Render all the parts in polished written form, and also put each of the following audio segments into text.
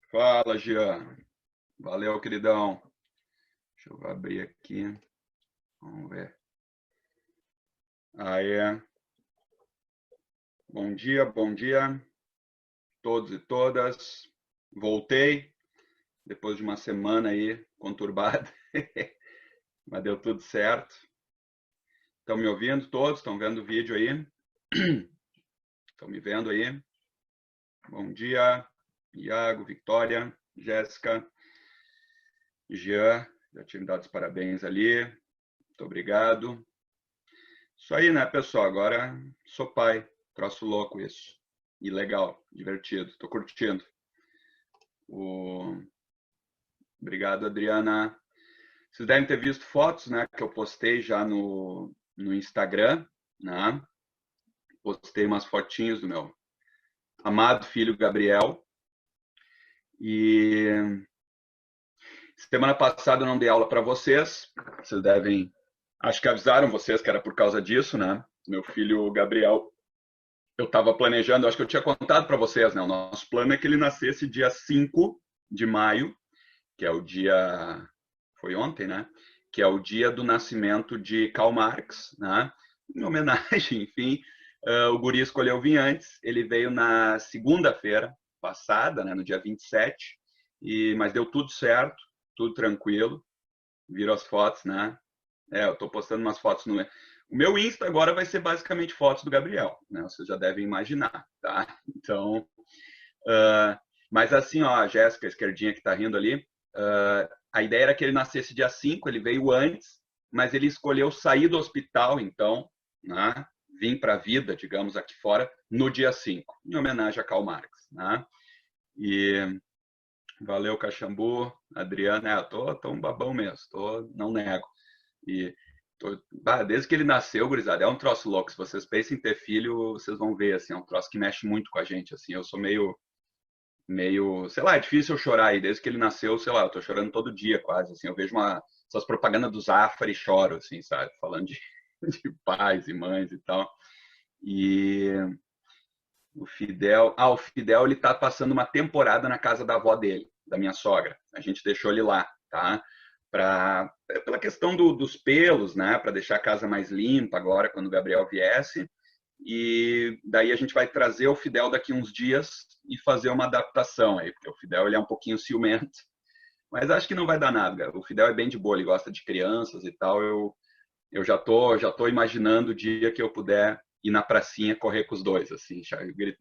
Fala, Jean. Valeu, queridão. Deixa eu abrir aqui. Vamos ver. Aí. Bom dia, todos e todas. Voltei depois de uma semana aí conturbada, mas deu tudo certo. Estão me ouvindo todos? Estão vendo o vídeo aí? Estão me vendo aí? Bom dia, Iago, Victória, Jéssica, Jean. Já tinha me dado os parabéns ali. Muito obrigado. Isso aí, né, pessoal? Agora sou pai. Troço louco isso. E legal, divertido. Tô curtindo. Obrigado, Adriana. Vocês devem ter visto fotos, né, que eu postei já no Instagram, né? Postei umas fotinhos do meu amado filho Gabriel. E semana passada eu não dei aula para vocês. Vocês devem, acho que avisaram vocês que era por causa disso, né? Meu filho Gabriel, eu estava planejando, acho que eu tinha contado para vocês, né? O nosso plano é que ele nascesse dia 5 de maio, que é o dia, foi ontem, né? Que é o dia do nascimento de Karl Marx, né? Em homenagem, enfim, o guri escolheu vir antes. Ele veio na segunda-feira passada, né? No dia 27, mas deu tudo certo, tudo tranquilo. Viram as fotos, né? Eu tô postando umas fotos no... O meu Insta agora vai ser basicamente fotos do Gabriel, né? Vocês já devem imaginar, tá? Então, mas assim, ó, a Jéssica, a esquerdinha que tá rindo ali, a ideia era que ele nascesse dia 5, ele veio antes, mas ele escolheu sair do hospital, então, né? Vim para a vida, digamos, aqui fora, no dia 5, em homenagem a Karl Marx, né? E valeu, Caxambu, Adriana, eu tô um babão mesmo, não nego. E desde que ele nasceu, gurizada, é um troço louco. Se vocês pensam em ter filho, vocês vão ver, assim, é um troço que mexe muito com a gente, assim. Eu sou meio, sei lá, é difícil eu chorar aí. Desde que ele nasceu, sei lá, eu tô chorando todo dia quase, assim. Eu vejo essas propagandas do Zafra e choro, assim, sabe? Falando de pais e mães e tal. E o Fidel, ele tá passando uma temporada na casa da avó dele, da minha sogra. A gente deixou ele lá, tá? Pela questão dos pelos, né? Para deixar a casa mais limpa agora, quando o Gabriel viesse. E daí a gente vai trazer o Fidel daqui uns dias e fazer uma adaptação aí, porque o Fidel ele é um pouquinho ciumento, mas acho que não vai dar nada. O Fidel é bem de boa, ele gosta de crianças e tal. Eu já tô imaginando o dia que eu puder ir na pracinha correr com os dois, assim.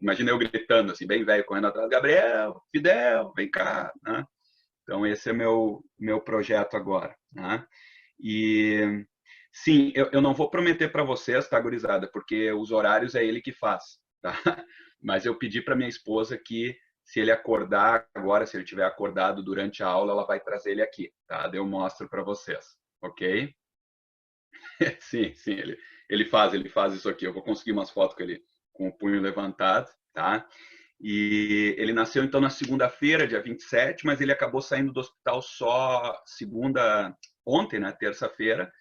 Imagina eu gritando, assim, bem velho, correndo atrás, Gabriel, Fidel, vem cá, né? Então esse é meu projeto agora, né? E sim, eu não vou prometer para vocês, tá, gurizada? Porque os horários é ele que faz, tá? Mas eu pedi para minha esposa que se ele acordar agora, se ele tiver acordado durante a aula, ela vai trazer ele aqui, tá? Daí eu mostro para vocês, ok? Sim, sim, ele faz isso aqui. Eu vou conseguir umas fotos com ele com o punho levantado, tá? E ele nasceu então na segunda-feira, dia 27, mas ele acabou saindo do hospital só ontem, né, terça-feira.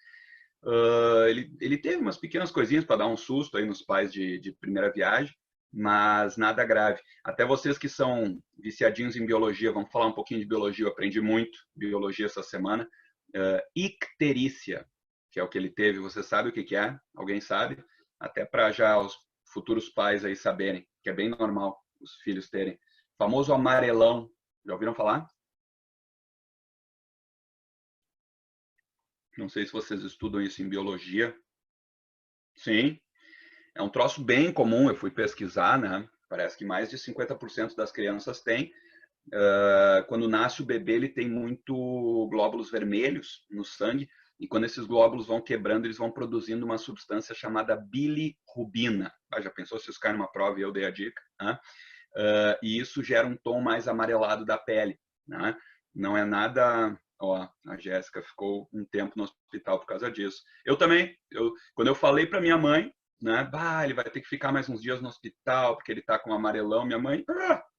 Ele teve umas pequenas coisinhas para dar um susto aí nos pais de primeira viagem, mas nada grave. Até vocês que são viciadinhos em biologia, vamos falar um pouquinho de biologia. Eu aprendi muito biologia essa semana. Icterícia, que é o que ele teve. Você sabe o que é? Alguém sabe? Até para já os futuros pais aí saberem, que é bem normal os filhos terem. O famoso amarelão. Já ouviram falar? Não sei se vocês estudam isso em biologia. Sim, é um troço bem comum, eu fui pesquisar, né? Parece que mais de 50% das crianças têm. Quando nasce o bebê, ele tem muito glóbulos vermelhos no sangue, e quando esses glóbulos vão quebrando, eles vão produzindo uma substância chamada bilirrubina. Já pensou se isso cai numa prova e eu dei a dica? Né? E isso gera um tom mais amarelado da pele. Né? Não é nada... Ó, a Jéssica ficou um tempo no hospital por causa disso. Eu também, quando eu falei para minha mãe, né, ele vai ter que ficar mais uns dias no hospital porque ele está com amarelão, minha mãe,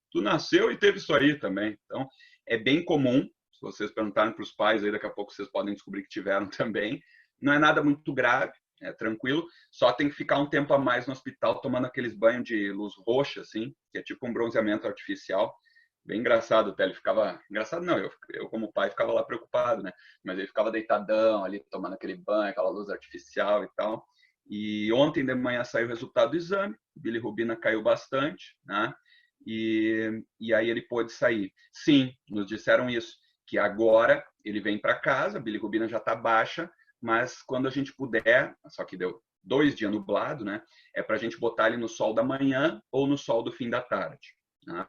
tu nasceu e teve isso aí também. Então, é bem comum, se vocês perguntarem para os pais, aí daqui a pouco vocês podem descobrir que tiveram também. Não é nada muito grave, é tranquilo, só tem que ficar um tempo a mais no hospital tomando aqueles banhos de luz roxa, assim, que é tipo um bronzeamento artificial, bem engraçado até. Ele ficava... Engraçado não, eu como pai ficava lá preocupado, né? Mas ele ficava deitadão ali, tomando aquele banho, aquela luz artificial e tal. E ontem de manhã saiu o resultado do exame, bilirrubina caiu bastante, né? E aí ele pôde sair. Sim, nos disseram isso, que agora ele vem para casa, a bilirrubina já está baixa, mas quando a gente puder, só que deu 2 dias nublado, né? É para a gente botar ele no sol da manhã ou no sol do fim da tarde. Né?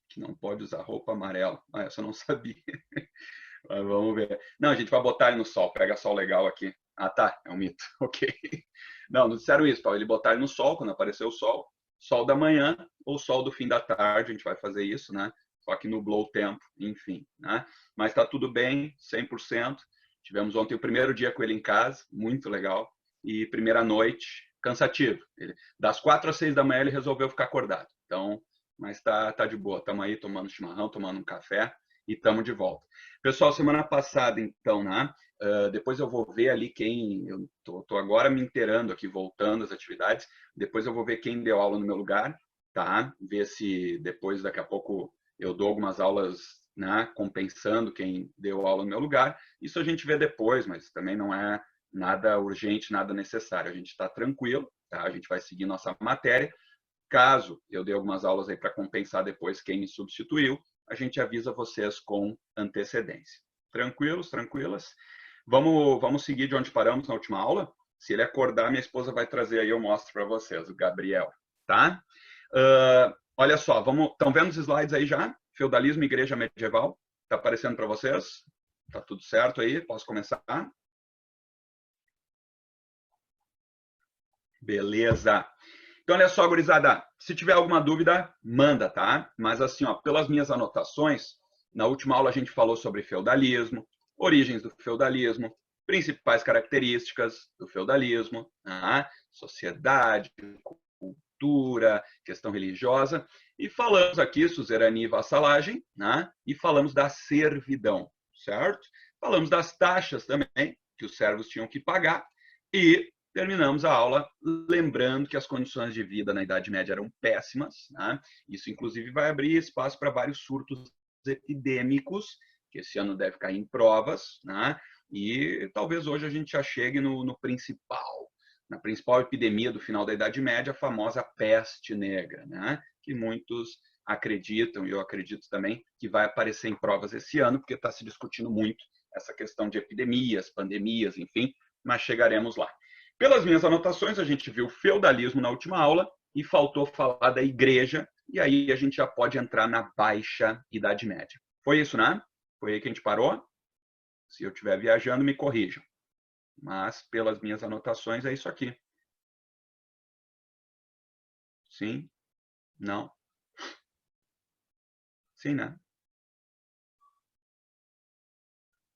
Que não pode usar roupa amarela. Ah, essa eu não sabia. Mas vamos ver. Não, a gente vai botar ele no sol. Pega sol legal aqui. Ah, tá. É um mito. Ok. Não, não disseram isso. Para ele botar ele no sol, quando aparecer o sol. Sol da manhã ou sol do fim da tarde. A gente vai fazer isso, né? Só que nublou o tempo. Enfim, né? Mas tá tudo bem, 100%. Tivemos ontem o primeiro dia com ele em casa. Muito legal. E primeira noite, cansativo. Das 4 às 6 da manhã ele resolveu ficar acordado. Então, mas tá de boa. Estamos aí tomando chimarrão, tomando um café e estamos de volta. Pessoal, semana passada, então, né? Depois eu vou ver ali quem... Eu tô agora me inteirando aqui, voltando às atividades. Depois eu vou ver quem deu aula no meu lugar, tá? Ver se depois, daqui a pouco, eu dou algumas aulas, né? Compensando quem deu aula no meu lugar. Isso a gente vê depois, mas também não é nada urgente, nada necessário. A gente está tranquilo, tá? A gente vai seguir nossa matéria. Caso eu dê algumas aulas aí para compensar depois quem me substituiu, a gente avisa vocês com antecedência. Tranquilos, tranquilas? Vamos seguir de onde paramos na última aula? Se ele acordar, minha esposa vai trazer aí, eu mostro para vocês, o Gabriel, tá? Olha só, estão vendo os slides aí já? Feudalismo e igreja medieval. Tá aparecendo para vocês? Tá tudo certo aí? Posso começar? Beleza. Então, olha só, gurizada, se tiver alguma dúvida, manda, tá? Mas assim, ó, pelas minhas anotações, na última aula a gente falou sobre feudalismo, origens do feudalismo, principais características do feudalismo, tá? Sociedade, cultura, questão religiosa, e falamos aqui suzerania e vassalagem, né? E falamos da servidão, certo? Falamos das taxas também, que os servos tinham que pagar, e terminamos a aula lembrando que as condições de vida na Idade Média eram péssimas. Né? Isso, inclusive, vai abrir espaço para vários surtos epidêmicos, que esse ano deve cair em provas. Né? E talvez hoje a gente já chegue no principal, na principal epidemia do final da Idade Média, a famosa peste negra, né? Que muitos acreditam, e eu acredito também, que vai aparecer em provas esse ano, porque está se discutindo muito essa questão de epidemias, pandemias, enfim, mas chegaremos lá. Pelas minhas anotações, a gente viu feudalismo na última aula e faltou falar da igreja, e aí a gente já pode entrar na Baixa Idade Média. Foi isso, né? Foi aí que a gente parou? Se eu estiver viajando, me corrijam. Mas, pelas minhas anotações, é isso aqui. Sim? Não? Sim, né?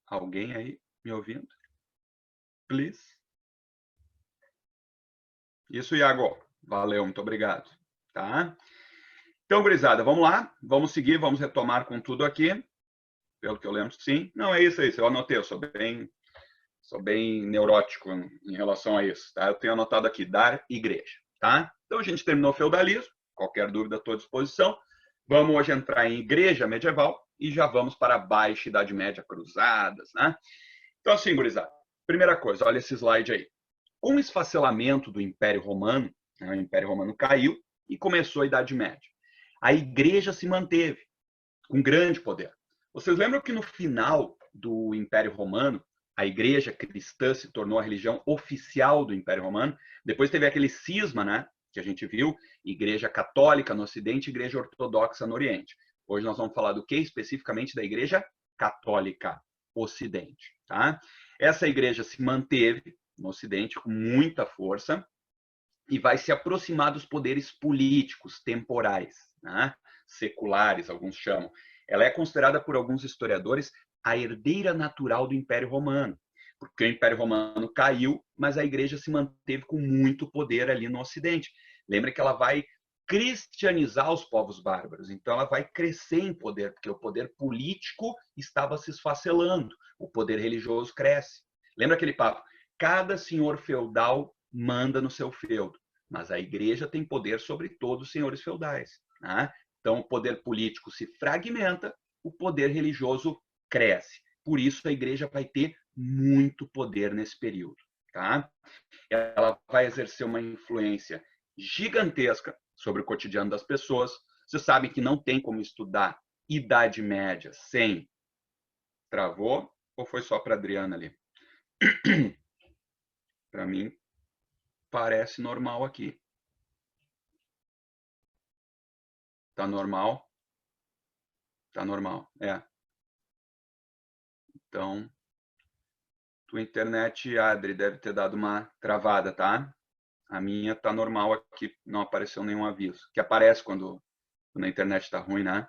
Alguém aí me ouvindo? Please? Isso, Iago. Valeu, muito obrigado. Tá? Então, gurizada, vamos lá. Vamos seguir, vamos retomar com tudo aqui. Pelo que eu lembro, sim. Não, é isso aí. Eu anotei, eu sou bem neurótico em relação a isso. Tá? Eu tenho anotado aqui, dar igreja. Tá? Então, a gente terminou o feudalismo. Qualquer dúvida, estou à disposição. Vamos hoje entrar em igreja medieval e já vamos para a Baixa Idade Média, cruzadas. Né? Então, assim, gurizada, primeira coisa, olha esse slide aí. Com o esfacelamento do Império Romano, né, o Império Romano caiu e começou a Idade Média. A igreja se manteve com grande poder. Vocês lembram que no final do Império Romano, a igreja cristã se tornou a religião oficial do Império Romano? Depois teve aquele cisma, né, que a gente viu, igreja católica no Ocidente e igreja ortodoxa no Oriente. Hoje nós vamos falar do que especificamente da igreja católica Ocidente. Tá? Essa igreja se manteve no Ocidente com muita força e vai se aproximar dos poderes políticos temporais, né? Seculares, alguns chamam. Ela é considerada por alguns historiadores a herdeira natural do Império Romano, porque o Império Romano caiu, mas a igreja se manteve com muito poder ali no Ocidente. Lembra que ela vai cristianizar os povos bárbaros, então ela vai crescer em poder, porque o poder político estava se esfacelando, o poder religioso cresce. Lembra aquele papo? Cada senhor feudal manda no seu feudo, mas a igreja tem poder sobre todos os senhores feudais. Né? Então, o poder político se fragmenta, o poder religioso cresce. Por isso, a igreja vai ter muito poder nesse período. Tá? Ela vai exercer uma influência gigantesca sobre o cotidiano das pessoas. Vocês sabem que não tem como estudar Idade Média sem... Travou? Ou foi só para a Adriana ali? Para mim, parece normal aqui. Tá normal? Tá normal, é. Então, tua internet, Adri, deve ter dado uma travada, tá? A minha tá normal aqui, não apareceu nenhum aviso. Que aparece quando a internet tá ruim, né?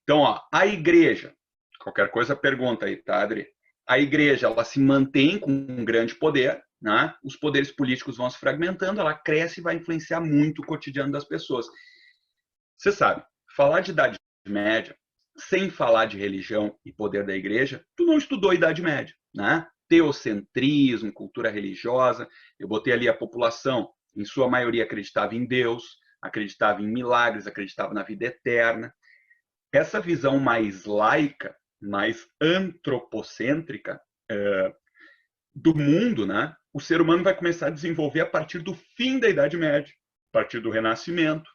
Então, ó, a igreja, qualquer coisa pergunta aí, tá, Adri? A igreja, ela se mantém com um grande poder, né? Os poderes políticos vão se fragmentando, ela cresce e vai influenciar muito o cotidiano das pessoas. Você sabe, falar de Idade Média, sem falar de religião e poder da igreja, tu não estudou a Idade Média, né? Teocentrismo, cultura religiosa, eu botei ali a população, em sua maioria acreditava em Deus, acreditava em milagres, acreditava na vida eterna. Essa visão mais laica, mais antropocêntrica do mundo, né? O ser humano vai começar a desenvolver a partir do fim da Idade Média, a partir do Renascimento,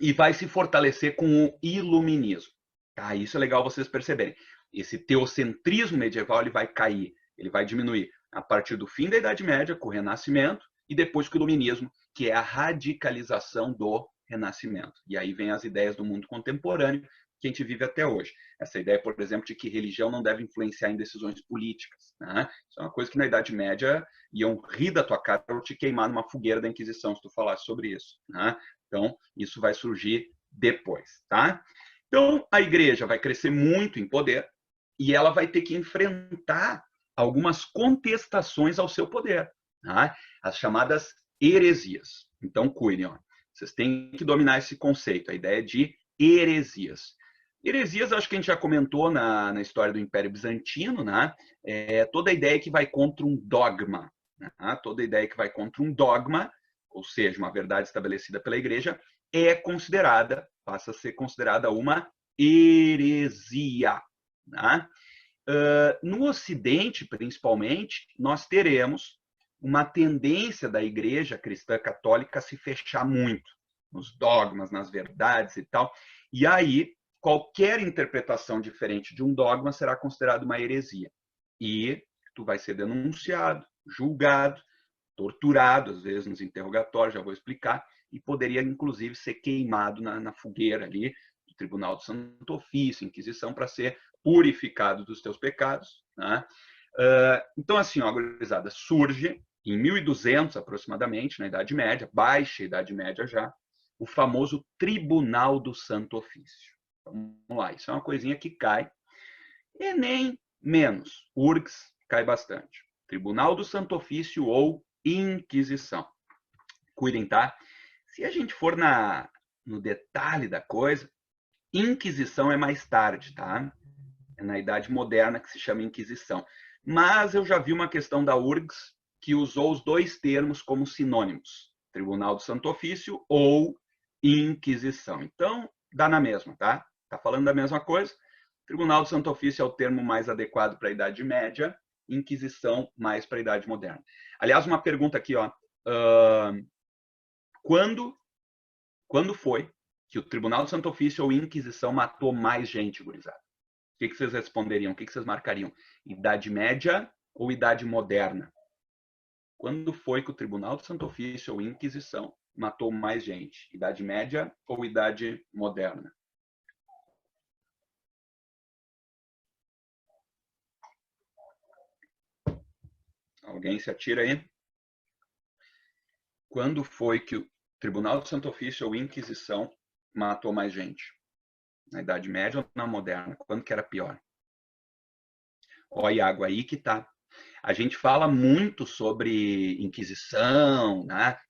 e vai se fortalecer com o iluminismo. Tá? Isso é legal vocês perceberem. Esse teocentrismo medieval ele vai cair, ele vai diminuir a partir do fim da Idade Média, com o Renascimento, e depois com o iluminismo, que é a radicalização do Renascimento. E aí vem as ideias do mundo contemporâneo que a gente vive até hoje. Essa ideia, por exemplo, de que religião não deve influenciar em decisões políticas. Né? Isso é uma coisa que na Idade Média iam rir da tua cara ou te queimar numa fogueira da Inquisição se tu falasse sobre isso. Né? Então, isso vai surgir depois. Tá? Então, a igreja vai crescer muito em poder e ela vai ter que enfrentar algumas contestações ao seu poder. Tá? As chamadas heresias. Então, cuidem. Ó. Vocês têm que dominar esse conceito, a ideia de heresias. Heresias, acho que a gente já comentou na história do Império Bizantino, né? Toda a ideia que vai contra um dogma. Né? Toda a ideia que vai contra um dogma, ou seja, uma verdade estabelecida pela igreja, passa a ser considerada uma heresia. Né? No Ocidente, principalmente, nós teremos uma tendência da igreja cristã católica a se fechar muito nos dogmas, nas verdades e tal. E aí, qualquer interpretação diferente de um dogma será considerada uma heresia. E tu vai ser denunciado, julgado, torturado, às vezes nos interrogatórios, já vou explicar, e poderia, inclusive, ser queimado na fogueira ali, do Tribunal do Santo Ofício, Inquisição, para ser purificado dos teus pecados. Né? Então, assim, ó, gurizada, surge em 1200 aproximadamente, na Idade Média, baixa Idade Média já, o famoso Tribunal do Santo Ofício. Vamos lá, isso é uma coisinha que cai, e nem menos. URGS cai bastante. Tribunal do Santo Ofício ou Inquisição. Cuidem, tá? Se a gente for no detalhe da coisa, Inquisição é mais tarde, tá? É na Idade Moderna que se chama Inquisição. Mas eu já vi uma questão da URGS que usou os dois termos como sinônimos. Tribunal do Santo Ofício ou Inquisição. Então, dá na mesma, tá? Tá falando da mesma coisa. Tribunal do Santo Ofício é o termo mais adequado para a Idade Média, Inquisição mais para a Idade Moderna. Aliás, uma pergunta aqui, ó. Quando foi que o Tribunal do Santo Ofício ou Inquisição matou mais gente, gurizada? O que vocês responderiam? O que vocês marcariam? Idade Média ou Idade Moderna? Quando foi que o Tribunal do Santo Ofício ou Inquisição matou mais gente? Idade Média ou Idade Moderna? Alguém se atira aí? Quando foi que o Tribunal do Santo Ofício ou Inquisição matou mais gente? Na Idade Média ou na Moderna? Quando que era pior? Ó, Iago, aí que tá. A gente fala muito sobre Inquisição, né?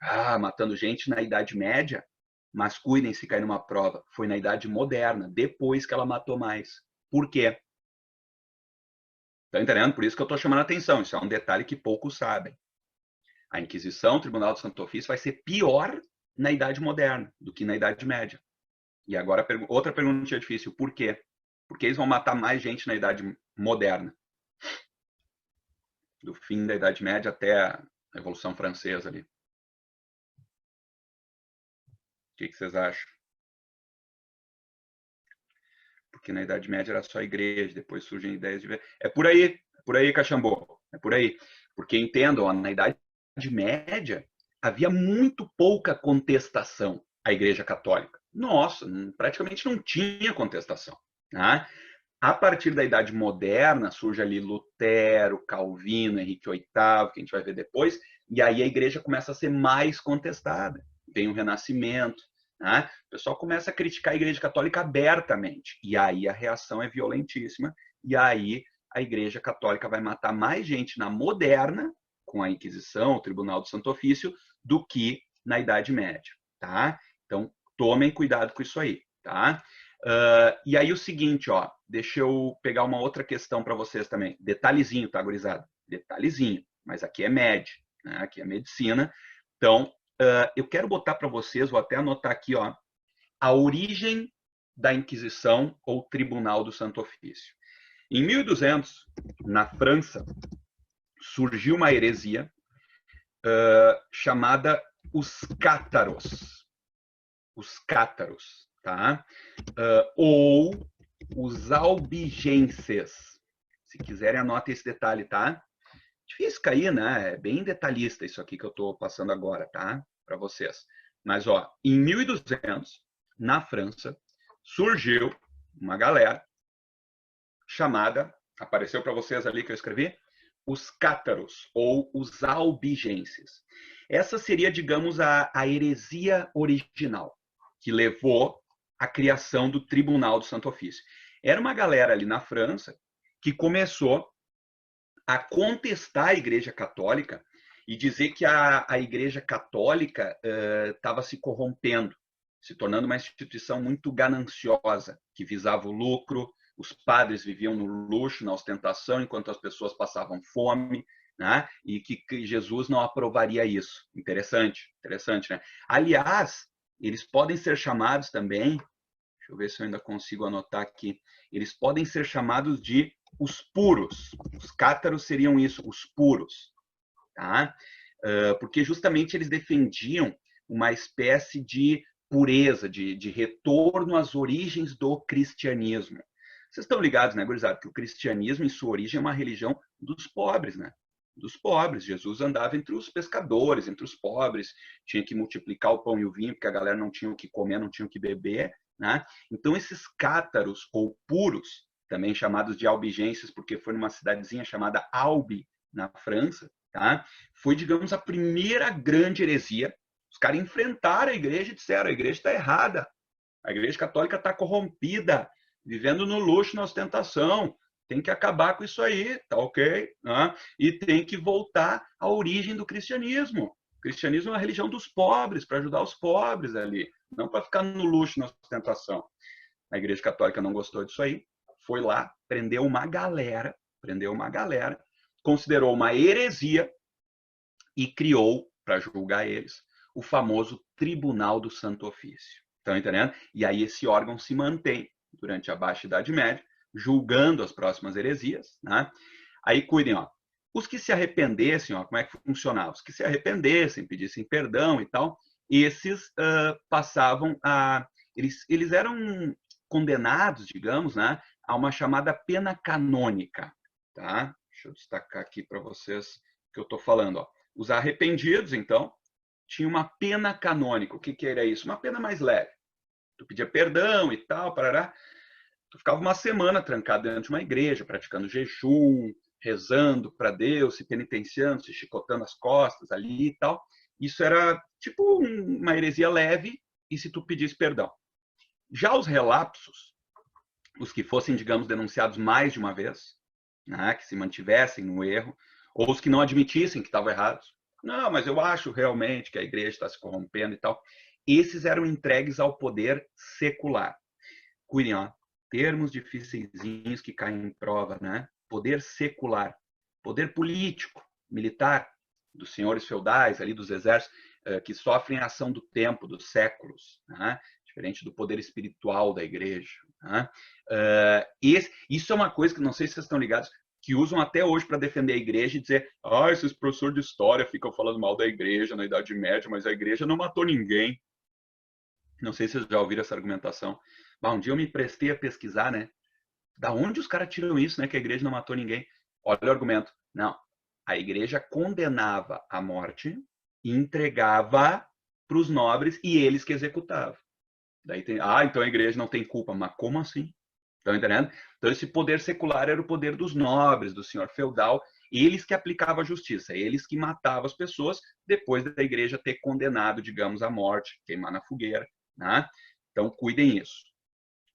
Matando gente na Idade Média, mas cuidem se cair numa prova. Foi na Idade Moderna, depois que ela matou mais. Por quê? Estão entendendo? Por isso que eu estou chamando a atenção. Isso é um detalhe que poucos sabem. A Inquisição, o Tribunal do Santo Ofício, vai ser pior na Idade Moderna do que na Idade Média. E agora, outra pergunta difícil. Por quê? Porque eles vão matar mais gente na Idade Moderna. Do fim da Idade Média até a Revolução Francesa ali. O que vocês acham? Porque na Idade Média era só a igreja, depois surgem ideias de... É por aí, Caxambu. É por aí. Porque entendam, ó, na Idade Média havia muito pouca contestação à Igreja Católica. Nossa, praticamente não tinha contestação. Né? A partir da Idade Moderna, surge ali Lutero, Calvino, Henrique VIII, que a gente vai ver depois, e aí a igreja começa a ser mais contestada. Vem o Renascimento, né? O pessoal começa a criticar a Igreja Católica abertamente, e aí a reação é violentíssima, e aí a Igreja Católica vai matar mais gente na moderna, com a Inquisição, o Tribunal do Santo Ofício, do que na Idade Média, tá? Então, tomem cuidado com isso aí, tá? E aí o seguinte, ó, deixa eu pegar uma outra questão para vocês também. Detalhezinho, tá, gurizada? Detalhezinho, mas aqui é média, né? Aqui é medicina. Então, eu quero botar para vocês, vou até anotar aqui, ó, a origem da Inquisição ou Tribunal do Santo Ofício. Em 1200, na França, surgiu uma heresia chamada os cátaros. Os cátaros, tá? Ou os albigenses. Se quiserem, anotem esse detalhe, tá? Difícil cair, né? É bem detalhista isso aqui que eu estou passando agora, tá? Para vocês. Mas, ó, em 1200, na França, surgiu uma galera chamada, apareceu para vocês ali que eu escrevi, os cátaros, ou os albigenses. Essa seria, digamos, a heresia original, que levou à criação do Tribunal do Santo Ofício. Era uma galera ali na França que começou a contestar a Igreja Católica e dizer que a Igreja Católica estava se corrompendo, se tornando uma instituição muito gananciosa, que visava o lucro, os padres viviam no luxo, na ostentação, enquanto as pessoas passavam fome, né? E que Jesus não aprovaria isso. Interessante, interessante, né? Aliás, eles podem ser chamados também, deixa eu ver se eu ainda consigo anotar aqui, eles podem ser chamados de os puros. Os cátaros seriam isso, os puros, tá? Porque justamente eles defendiam uma espécie de pureza, de retorno às origens do cristianismo. Vocês estão ligados, né, gurizada, que o cristianismo, em sua origem, é uma religião dos pobres, né? Dos pobres. Jesus andava entre os pescadores, entre os pobres, tinha que multiplicar o pão e o vinho, porque a galera não tinha o que comer, não tinha o que beber, né? Então, esses cátaros, ou puros, também chamados de albigenses, porque foi numa cidadezinha chamada Albi, na França, tá? Foi, digamos, a primeira grande heresia. Os caras enfrentaram a igreja e disseram: a igreja está errada, a igreja católica está corrompida, vivendo no luxo, na ostentação, tem que acabar com isso aí, tá ok? Né? E tem que voltar à origem do cristianismo. O cristianismo é uma religião dos pobres, para ajudar os pobres ali, não para ficar no luxo, na ostentação. A igreja católica não gostou disso aí, foi lá, prendeu uma galera, considerou uma heresia e criou, para julgar eles, o famoso Tribunal do Santo Ofício. Estão entendendo? E aí esse órgão se mantém durante a Baixa Idade Média, julgando as próximas heresias, né? Aí cuidem, ó, os que se arrependessem, ó, como é que funcionava? Os que se arrependessem, pedissem perdão e tal, esses passavam a... Eles eram condenados, digamos, né, a uma chamada pena canônica, tá? Deixa eu destacar aqui para vocês o que eu estou falando, ó. Os arrependidos, então, tinham uma pena canônica. O que era isso? Uma pena mais leve. Tu pedia perdão e tal, parará. Tu ficava uma semana trancado dentro de uma igreja, praticando jejum, rezando para Deus, se penitenciando, se chicotando as costas ali e tal. Isso era tipo uma heresia leve, e se tu pedisse perdão. Já os relapsos, os que fossem, digamos, denunciados mais de uma vez, né, que se mantivessem no erro, ou os que não admitissem que estavam errados. Não, mas eu acho realmente que a igreja está se corrompendo e tal. Esses eram entregues ao poder secular. Cuidem, ó, termos dificilzinhos que caem em prova, né? Poder secular, poder político, militar, dos senhores feudais, ali dos exércitos, que sofrem a ação do tempo, dos séculos, né? diferente do poder espiritual da igreja. Né? Isso é uma coisa que não sei se vocês estão ligados, que usam até hoje para defender a igreja e dizer, esses professores de história ficam falando mal da igreja na Idade Média, mas a igreja não matou ninguém. Não sei se vocês já ouviram essa argumentação. Mas um dia eu me prestei a pesquisar, né? Da onde os caras tiram isso, né? Que a igreja não matou ninguém. Olha o argumento. Não. A igreja condenava a morte e entregava para os nobres e eles que executavam. Daí tem, então a igreja não tem culpa. Mas como assim? Estão entendendo? Então esse poder secular era o poder dos nobres, do senhor feudal, eles que aplicavam a justiça, eles que matavam as pessoas depois da igreja ter condenado, digamos, à morte, queimar na fogueira. Né? Então cuidem isso.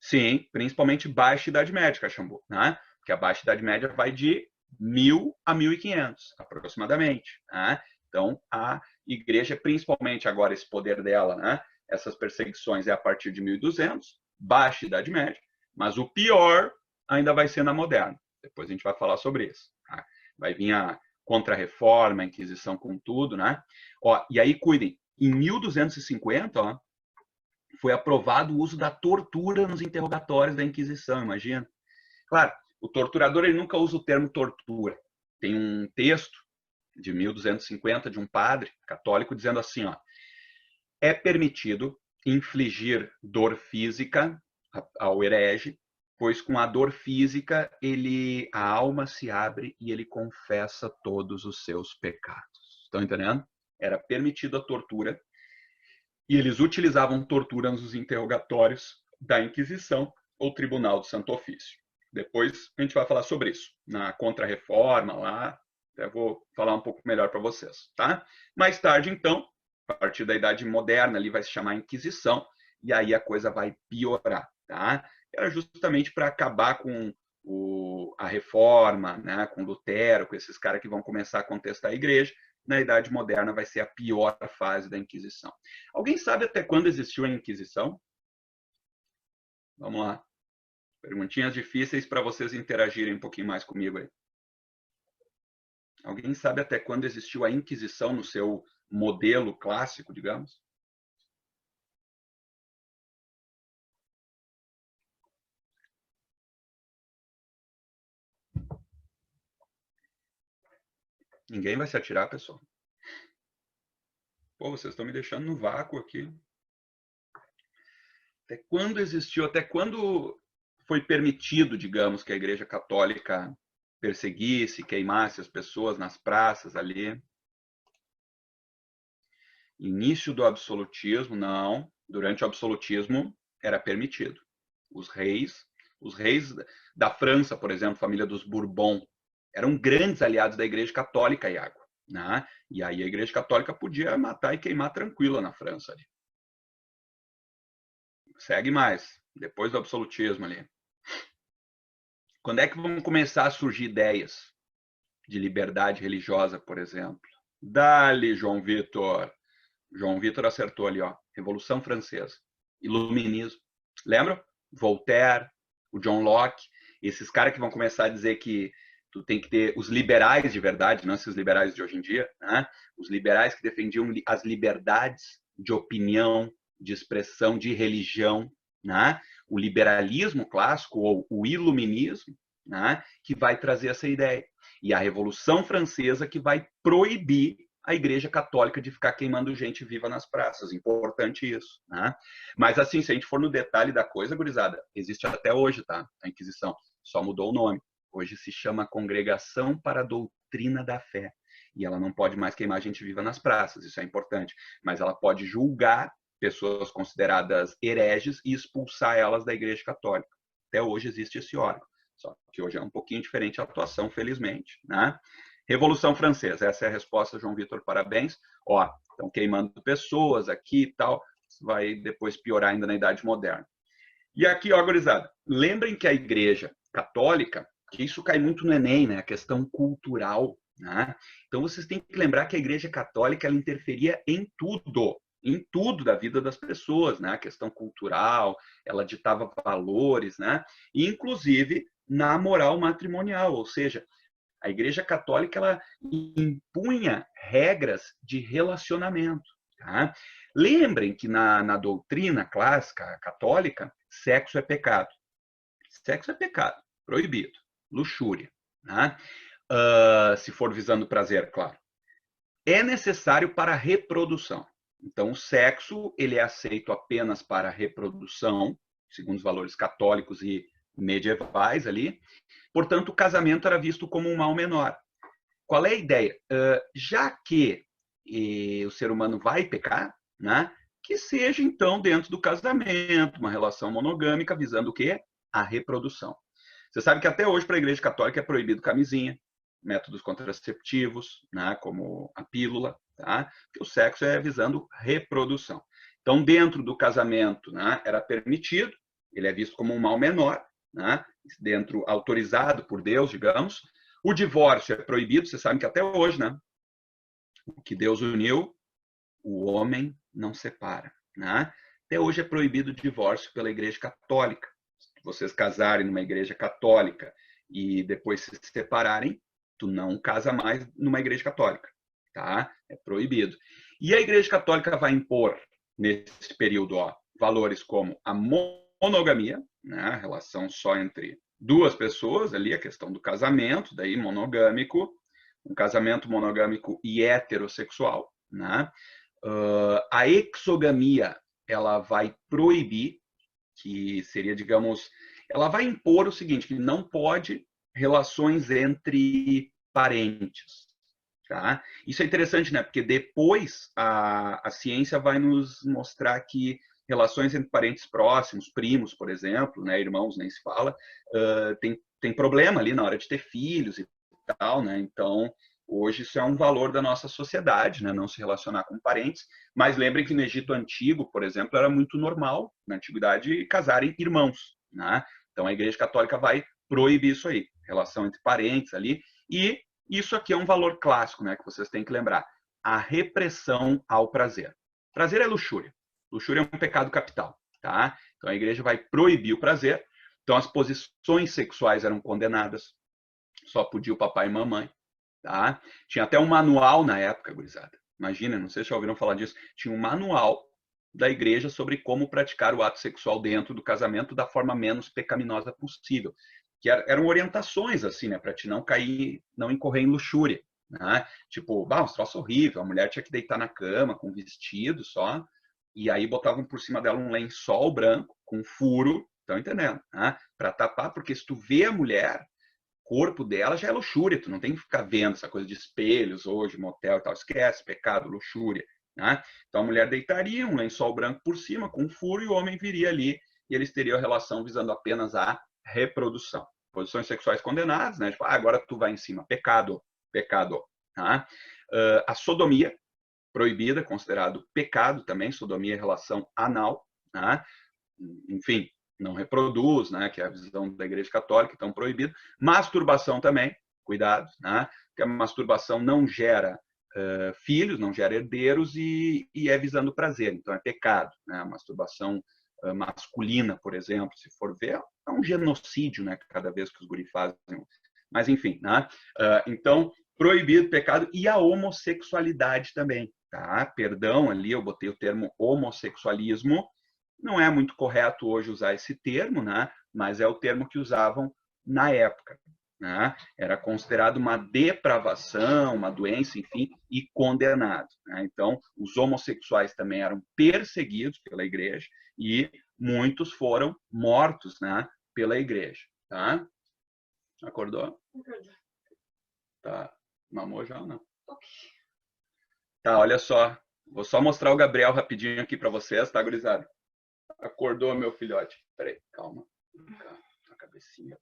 Sim, principalmente Baixa Idade Média, Caxambu, né? Porque a Baixa Idade Média vai de 1000 a 1500, aproximadamente. Né? Então, a igreja, principalmente agora esse poder dela, né? Essas perseguições é a partir de 1200, Baixa Idade Média, mas o pior ainda vai ser na Moderna. Depois a gente vai falar sobre isso. Tá? Vai vir a Contra-Reforma, a Inquisição com tudo, né? E aí, cuidem, em 1250, foi aprovado o uso da tortura nos interrogatórios da Inquisição, imagina. Claro, o torturador ele nunca usa o termo tortura. Tem um texto de 1250 de um padre católico dizendo assim, é permitido infligir dor física ao herege, pois com a dor física a alma se abre e ele confessa todos os seus pecados. Estão entendendo? Era permitido a tortura e eles utilizavam tortura nos interrogatórios da Inquisição ou Tribunal do Santo Ofício. Depois a gente vai falar sobre isso na Contra-Reforma lá. Até vou falar um pouco melhor para vocês, tá? Mais tarde, então, a partir da Idade Moderna, ali vai se chamar Inquisição e aí a coisa vai piorar, tá? Era justamente para acabar com a Reforma, né? Com Lutero, com esses caras que vão começar a contestar a Igreja. Na Idade Moderna vai ser a pior fase da Inquisição. Alguém sabe até quando existiu a Inquisição? Vamos lá. Perguntinhas difíceis para vocês interagirem um pouquinho mais comigo aí. Alguém sabe até quando existiu a Inquisição no seu modelo clássico, digamos? Ninguém vai se atirar, pessoal. Pô, vocês estão me deixando no vácuo aqui. Até quando existiu, até quando foi permitido, digamos, que a Igreja Católica perseguisse, queimasse as pessoas nas praças ali? Início do absolutismo, não. Durante o absolutismo era permitido. Os reis da França, por exemplo, família dos Bourbon, eram grandes aliados da Igreja Católica, Iago. Né? E aí a Igreja Católica podia matar e queimar tranquila na França. Ali. Segue mais, depois do absolutismo ali. Quando é que vão começar a surgir ideias de liberdade religiosa, por exemplo? Dali, João Vitor. João Vitor acertou ali, Revolução Francesa, Iluminismo. Lembra? Voltaire, o John Locke, esses caras que vão começar a dizer que tu tem que ter os liberais de verdade, não esses liberais de hoje em dia, né? Os liberais que defendiam as liberdades de opinião, de expressão, de religião, né? O liberalismo clássico ou o iluminismo, né? Que vai trazer essa ideia. E a Revolução Francesa que vai proibir a Igreja Católica de ficar queimando gente viva nas praças. Importante isso. Né? Mas, assim, se a gente for no detalhe da coisa, gurizada, existe até hoje, tá? A Inquisição. Só mudou o nome. Hoje se chama Congregação para a Doutrina da Fé. E ela não pode mais queimar gente viva nas praças. Isso é importante. Mas ela pode julgar pessoas consideradas hereges e expulsar elas da Igreja Católica. Até hoje existe esse órgão. Só que hoje é um pouquinho diferente a atuação, felizmente, né? Revolução Francesa, essa é a resposta, João Vitor, parabéns. Estão queimando pessoas aqui e tal, vai depois piorar ainda na Idade Moderna. E aqui, gurizada, lembrem que a Igreja Católica, que isso cai muito no Enem, né? A questão cultural, né? Então vocês têm que lembrar que a Igreja Católica ela interferia em tudo da vida das pessoas, né? A questão cultural, ela ditava valores, né? E, inclusive na moral matrimonial, ou seja, a Igreja Católica ela impunha regras de relacionamento, Tá? Lembrem que na doutrina clássica católica, sexo é pecado. Sexo é pecado, proibido. Luxúria. Tá? Se for visando prazer, claro. É necessário para a reprodução. Então, o sexo ele é aceito apenas para a reprodução, segundo os valores católicos e medievais ali. Portanto, o casamento era visto como um mal menor. Qual é a ideia? Já que o ser humano vai pecar, né, que seja, então, dentro do casamento, uma relação monogâmica visando o quê? A reprodução. Você sabe que até hoje, para a Igreja Católica, é proibido camisinha, métodos contraceptivos, né, como a pílula, tá? Porque o sexo é visando reprodução. Então, dentro do casamento, né, era permitido, ele é visto como um mal menor, né, dentro, autorizado por Deus, digamos. O divórcio é proibido, você sabe que até hoje, né? O que Deus uniu, o homem não separa, né? Até hoje é proibido o divórcio pela Igreja Católica. Se vocês casarem numa igreja católica e depois se separarem, tu não casa mais numa igreja católica, tá? É proibido. E a Igreja Católica vai impor nesse período, valores como a monogamia, né? A relação só entre duas pessoas ali, a questão do casamento, daí monogâmico, um casamento monogâmico e heterossexual, né? A exogamia, ela vai proibir, que seria, digamos, ela vai impor o seguinte, que não pode relações entre parentes, tá? Isso é interessante, né? Porque depois a ciência vai nos mostrar que relações entre parentes próximos, primos, por exemplo, né? Irmãos nem se fala, tem problema ali na hora de ter filhos e tal, né? Então, hoje isso é um valor da nossa sociedade, né? Não se relacionar com parentes. Mas lembrem que no Egito Antigo, por exemplo, era muito normal, na antiguidade, casarem irmãos, né? Então, a Igreja Católica vai proibir isso aí, relação entre parentes ali. E isso aqui é um valor clássico, né? Que vocês têm que lembrar. A repressão ao prazer. Prazer é luxúria. Luxúria é um pecado capital, tá? Então, a Igreja vai proibir o prazer. Então, as posições sexuais eram condenadas. Só podia o papai e mamãe. Tá? Tinha até um manual na época, gurizada. Imagina, não sei se já ouviram falar disso. Tinha um manual da igreja sobre como praticar o ato sexual dentro do casamento da forma menos pecaminosa possível. Que eram orientações, assim, né? Para te não cair, não incorrer em luxúria. Né? Tipo, um troço horrível. A mulher tinha que deitar na cama com vestido só. E aí botavam por cima dela um lençol branco com furo. Estão entendendo? Né? Para tapar, porque se tu vê a mulher, corpo dela já é luxúria, tu não tem que ficar vendo essa coisa de espelhos hoje, motel e tal, esquece, pecado, luxúria, né? Então a mulher deitaria um lençol branco por cima com um furo e o homem viria ali e eles teriam a relação visando apenas a reprodução. Posições sexuais condenadas, né? Tipo, agora tu vai em cima, pecado, pecado, tá? A sodomia, proibida, considerado pecado também, sodomia é relação anal, né? Enfim, não reproduz, né, que é a visão da Igreja Católica, então proibido. Masturbação também, cuidado, né, porque a masturbação não gera filhos, não gera herdeiros e é visando prazer, então é pecado, né, a masturbação masculina, por exemplo, se for ver, é um genocídio, né, cada vez que os guris fazem. Mas enfim, né, então proibido, pecado, e a homossexualidade também, tá? Perdão, ali eu botei o termo homossexualismo. Não é muito correto hoje usar esse termo, né? Mas é o termo que usavam na época. Né? Era considerado uma depravação, uma doença, enfim, e condenado. Né? Então, os homossexuais também eram perseguidos pela igreja e muitos foram mortos, né, pela igreja. Tá? Acordou? Acordou. Tá. Mamou já ou não? Ok. Tá, olha só. Vou só mostrar o Gabriel rapidinho aqui para vocês, tá, gurizada? Acordou, meu filhote. Peraí, calma. A cabecinha.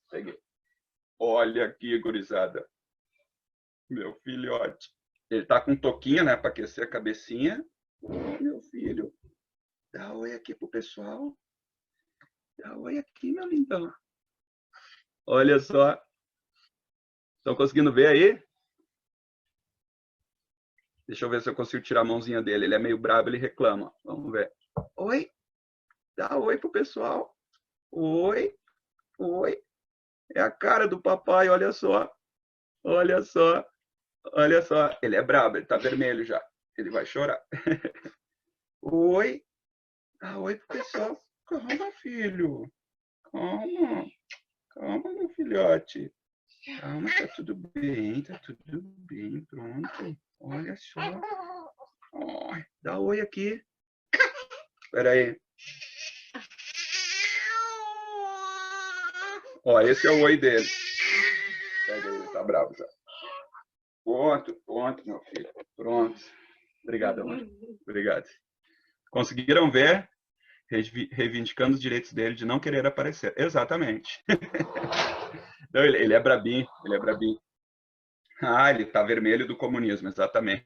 Peguei. Olha aqui, gurizada. Meu filhote. Ele tá com toquinha, né, para aquecer a cabecinha. Meu filho. Dá oi aqui pro pessoal. Dá oi aqui, meu lindão. Olha só. Estão conseguindo ver aí? Deixa eu ver se eu consigo tirar a mãozinha dele. Ele é meio brabo, ele reclama. Vamos ver. Oi. Dá oi pro pessoal. Oi. Oi. É a cara do papai, olha só. Olha só. Olha só, ele é brabo, ele tá vermelho já. Ele vai chorar. Oi. Ah, oi pro pessoal. Calma, filho. Calma. Calma, meu filhote. Calma, tá tudo bem, tá tudo bem. Pronto. Olha só. Ai, dá oi aqui. Espera aí. Ó, esse é o oi dele. Pega ele, tá bravo já. Pronto, pronto, meu filho. Pronto. Obrigado, amor. Obrigado. Conseguiram ver? Reivindicando os direitos dele de não querer aparecer. Exatamente. Não, ele é brabinho, ele é brabinho. Ah, ele tá vermelho do comunismo, exatamente.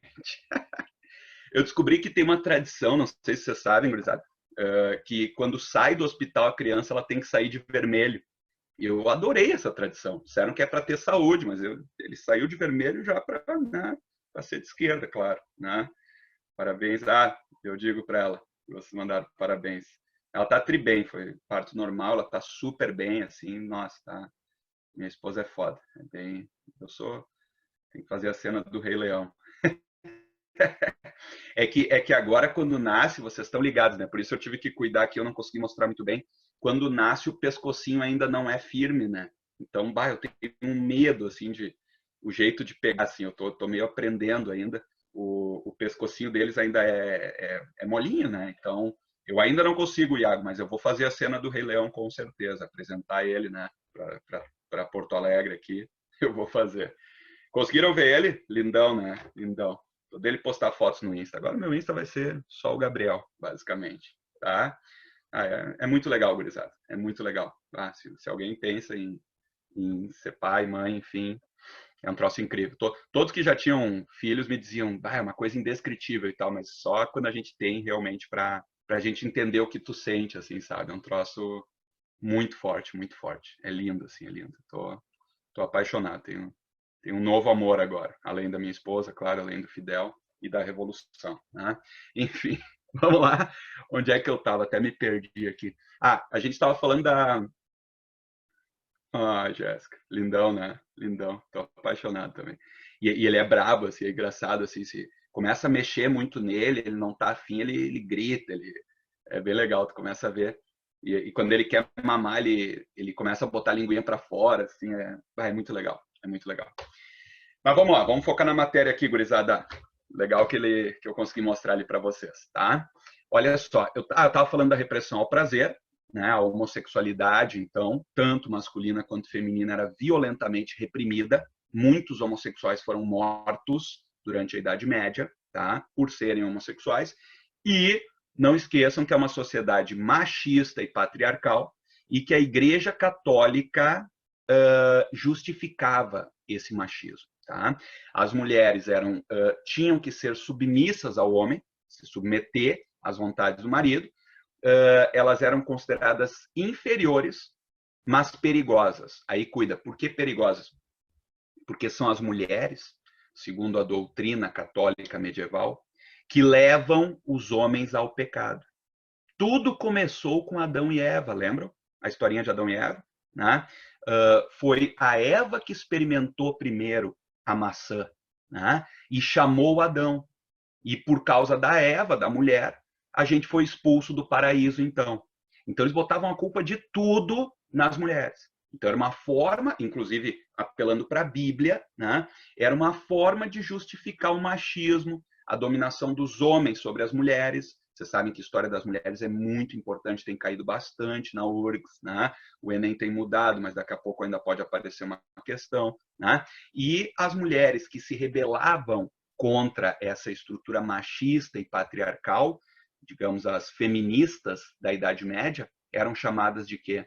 Eu descobri que tem uma tradição, não sei se vocês sabem, gurizada, que quando sai do hospital a criança ela tem que sair de vermelho. E eu adorei essa tradição. Disseram que é para ter saúde, mas ele saiu de vermelho já para, né, ser de esquerda, claro. Né? Parabéns. Ah, eu digo para ela, vocês mandaram parabéns. Ela tá tri bem, foi parto normal, ela tá super bem, assim, nossa, tá. Minha esposa é foda. É bem, eu sou, tem que fazer a cena do Rei Leão. É que agora, quando nasce, vocês estão ligados, né? Por isso eu tive que cuidar que eu não consegui mostrar muito bem. Quando nasce, o pescocinho ainda não é firme, né? Então, bah, eu tenho um medo, assim, de o jeito de pegar, assim, eu tô meio aprendendo ainda. O pescocinho deles ainda é molinho, né? Então, eu ainda não consigo, Iago, mas eu vou fazer a cena do Rei Leão com certeza, apresentar ele, né, para Porto Alegre aqui. Eu vou fazer. Conseguiram ver ele? Lindão, né? Lindão. Tô dele postar fotos no Insta. Agora meu Insta vai ser só o Gabriel, basicamente. Tá? Ah, é muito legal, gurizada. É muito legal. Ah, se alguém pensa em ser pai, mãe, enfim, é um troço incrível. Todos que já tinham filhos me diziam, ah, é uma coisa indescritível e tal, mas só quando a gente tem realmente pra gente entender o que tu sente, assim, sabe? É um troço muito forte, muito forte. É lindo, assim, é lindo. Tô apaixonado. Tenho um novo amor agora, além da minha esposa, claro, além do Fidel e da Revolução. Né? Enfim, vamos lá. Onde é que eu estava? Até me perdi aqui. Ah, a gente estava falando da. Ah, Jéssica, lindão, né? Lindão. Tô apaixonado também. E ele é brabo, assim, é engraçado, assim, se começa a mexer muito nele, ele não tá afim, ele grita, é bem legal, tu começa a ver. E quando ele quer mamar, ele começa a botar a linguinha para fora, assim, é muito legal, é muito legal. Mas vamos lá, vamos focar na matéria aqui, gurizada. Legal que eu consegui mostrar ali para vocês, tá? Olha só, eu estava falando da repressão ao prazer, né? A homossexualidade, então, tanto masculina quanto feminina, era violentamente reprimida. Muitos homossexuais foram mortos durante a Idade Média, tá? Por serem homossexuais. E não esqueçam que é uma sociedade machista e patriarcal e que a Igreja Católica justificava esse machismo. Tá? As mulheres tinham que ser submissas ao homem, se submeter às vontades do marido. Elas eram consideradas inferiores, mas perigosas. Aí cuida, por que perigosas? Porque são as mulheres, segundo a doutrina católica medieval, que levam os homens ao pecado. Tudo começou com Adão e Eva, lembram? A historinha de Adão e Eva? Né? Foi a Eva que experimentou primeiro a maçã, né? E chamou Adão. E por causa da Eva, da mulher, a gente foi expulso do paraíso, então. Então eles botavam a culpa de tudo nas mulheres. Então era uma forma, inclusive apelando para a Bíblia, né? Era uma forma de justificar o machismo, a dominação dos homens sobre as mulheres. Vocês sabem que a história das mulheres é muito importante, tem caído bastante na URGS, né? O Enem tem mudado, mas daqui a pouco ainda pode aparecer uma questão, né? E as mulheres que se rebelavam contra essa estrutura machista e patriarcal, digamos, as feministas da Idade Média, eram chamadas de quê?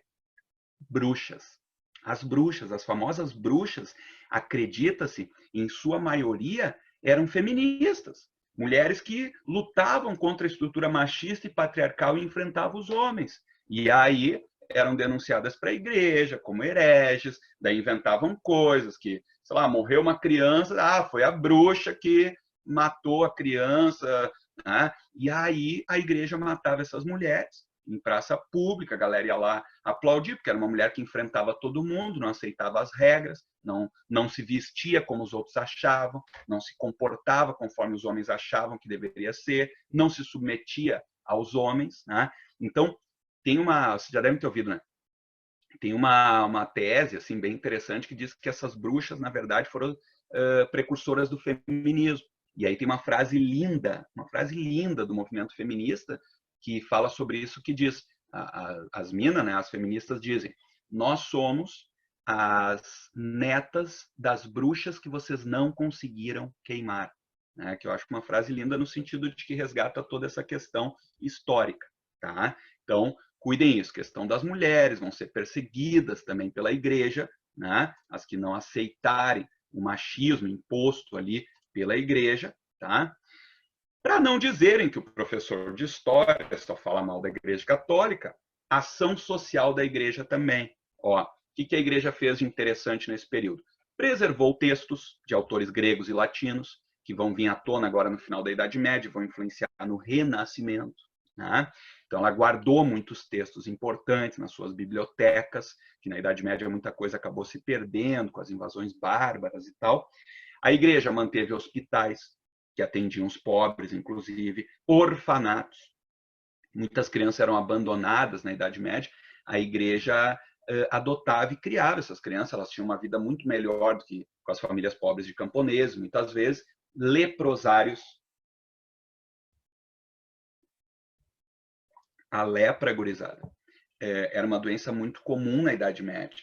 Bruxas. As bruxas, as famosas bruxas, acredita-se, em sua maioria, eram feministas. Mulheres que lutavam contra a estrutura machista e patriarcal e enfrentavam os homens. E aí eram denunciadas para a igreja como hereges, daí inventavam coisas que, sei lá, morreu uma criança, foi a bruxa que matou a criança, né? E aí a igreja matava essas mulheres em praça pública, a galera ia lá aplaudir, porque era uma mulher que enfrentava todo mundo, não aceitava as regras, não se vestia como os outros achavam, não se comportava conforme os homens achavam que deveria ser, não se submetia aos homens, né? Então, você já deve ter ouvido, né? Tem uma tese assim bem interessante que diz que essas bruxas, na verdade, foram precursoras do feminismo. E aí tem uma frase linda do movimento feminista que fala sobre isso, que diz, as minas, né, as feministas dizem: nós somos as netas das bruxas que vocês não conseguiram queimar. Né? Que eu acho uma frase linda no sentido de que resgata toda essa questão histórica. Tá? Então, cuidem isso, questão das mulheres, vão ser perseguidas também pela igreja, né? As que não aceitarem o machismo imposto ali pela igreja, tá? Para não dizerem que o professor de história só fala mal da igreja católica, ação social da igreja também. Ó, o que a igreja fez de interessante nesse período? Preservou textos de autores gregos e latinos, que vão vir à tona agora no final da Idade Média, vão influenciar no Renascimento. Né? Então, ela guardou muitos textos importantes nas suas bibliotecas, que na Idade Média muita coisa acabou se perdendo com as invasões bárbaras e tal. A igreja manteve hospitais que atendiam os pobres, inclusive, orfanatos. Muitas crianças eram abandonadas na Idade Média. A igreja adotava e criava essas crianças. Elas tinham uma vida muito melhor do que com as famílias pobres de camponeses, muitas vezes. Leprosários. A lepra, gurizada, era uma doença muito comum na Idade Média.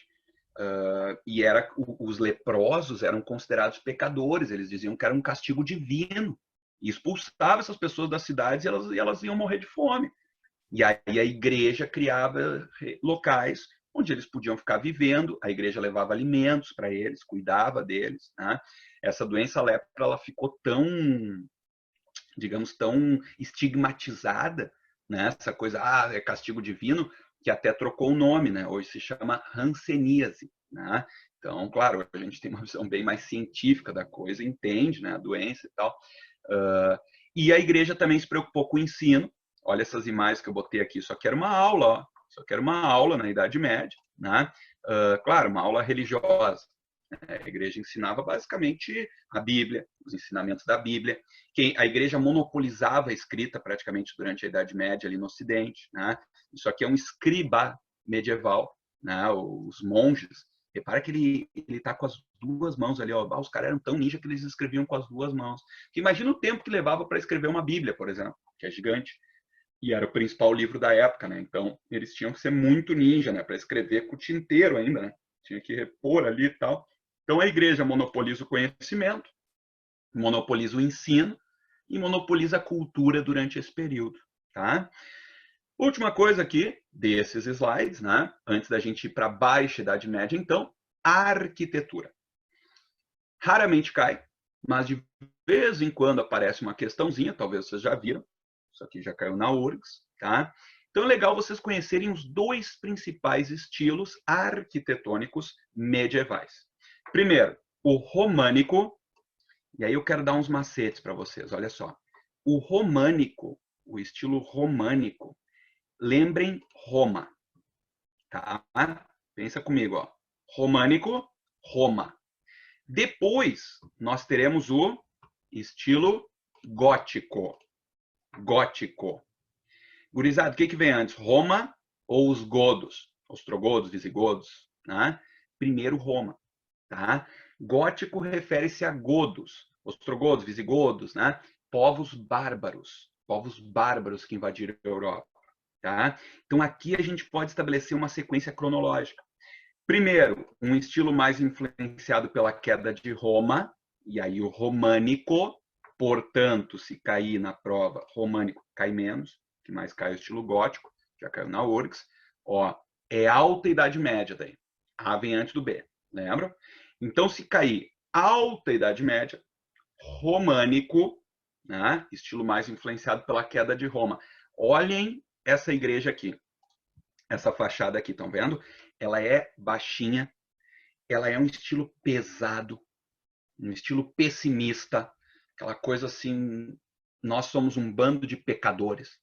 E os leprosos eram considerados pecadores, eles diziam que era um castigo divino, e expulsava essas pessoas das cidades e elas iam morrer de fome. E aí a igreja criava locais onde eles podiam ficar vivendo, a igreja levava alimentos para eles, cuidava deles. Né? Essa doença lepra, ela ficou tão, digamos, tão estigmatizada, né? Essa coisa, é castigo divino, que até trocou o nome, né? Hoje se chama hanseníase, né? Então, claro, a gente tem uma visão bem mais científica da coisa, entende, né, a doença e tal. E a igreja também se preocupou com o ensino. Olha essas imagens que eu botei aqui, isso aqui era uma aula, ó. Isso aqui era uma aula na Idade Média, né? Claro, uma aula religiosa. A igreja ensinava basicamente a Bíblia, os ensinamentos da Bíblia. A igreja monopolizava a escrita praticamente durante a Idade Média ali no Ocidente. Né? Isso aqui é um escriba medieval, né? Os monges. Repara que ele está com as duas mãos ali. Ó. Os caras eram tão ninja que eles escreviam com as duas mãos. Porque imagina o tempo que levava para escrever uma Bíblia, por exemplo, que é gigante. E era o principal livro da época, né? Então, eles tinham que ser muito ninja, né? Para escrever com o tinteiro ainda, né? Tinha que repor ali e tal. Então, a igreja monopoliza o conhecimento, monopoliza o ensino e monopoliza a cultura durante esse período. Tá? Última coisa aqui desses slides, né? Antes da gente ir para a Baixa Idade Média, então, a arquitetura. Raramente cai, mas de vez em quando aparece uma questãozinha, talvez vocês já viram. Isso aqui já caiu na URGS. Tá? Então, é legal vocês conhecerem os dois principais estilos arquitetônicos medievais. Primeiro, o românico, e aí eu quero dar uns macetes para vocês, olha só. O românico, o estilo românico, lembrem Roma, tá? Pensa comigo, ó. Românico, Roma. Depois, nós teremos o estilo gótico. Gótico. Gurizada, o que vem antes? Roma ou os godos? Ostrogodos, visigodos, né? Primeiro Roma, tá? Gótico refere-se a godos, ostrogodos, visigodos, né? Povos bárbaros que invadiram a Europa, tá? Então aqui a gente pode estabelecer uma sequência cronológica. Primeiro, um estilo mais influenciado pela queda de Roma, e aí o românico, portanto, se cair na prova, românico cai menos, que mais cai o estilo gótico, já caiu na URGS. Ó, é alta Idade Média daí. A vem antes do B, lembra? Então, se cair alta Idade Média, românico, né? Estilo mais influenciado pela queda de Roma. Olhem essa igreja aqui, essa fachada aqui, estão vendo? Ela é baixinha, ela é um estilo pesado, um estilo pessimista, aquela coisa assim, nós somos um bando de pecadores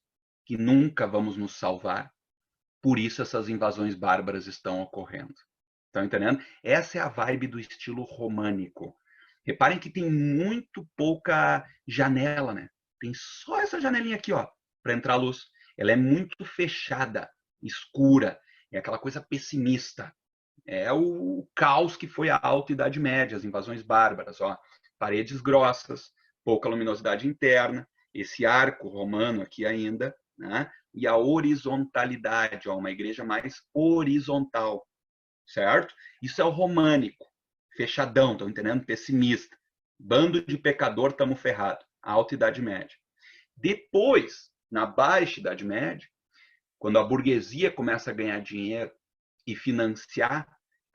que nunca vamos nos salvar, por isso essas invasões bárbaras estão ocorrendo. Estão entendendo? Essa é a vibe do estilo românico. Reparem que tem muito pouca janela, né? Tem só essa janelinha aqui, ó, para entrar a luz. Ela é muito fechada, escura. É aquela coisa pessimista. É o caos que foi a Alta Idade Média, as invasões bárbaras, ó. Paredes grossas, pouca luminosidade interna, esse arco romano aqui ainda, né? E a horizontalidade, ó, uma igreja mais horizontal, certo? Isso é o românico, fechadão, estão entendendo? Pessimista. Bando de pecador, tamo ferrado. Alta Idade Média. Depois, na Baixa Idade Média, quando a burguesia começa a ganhar dinheiro e financiar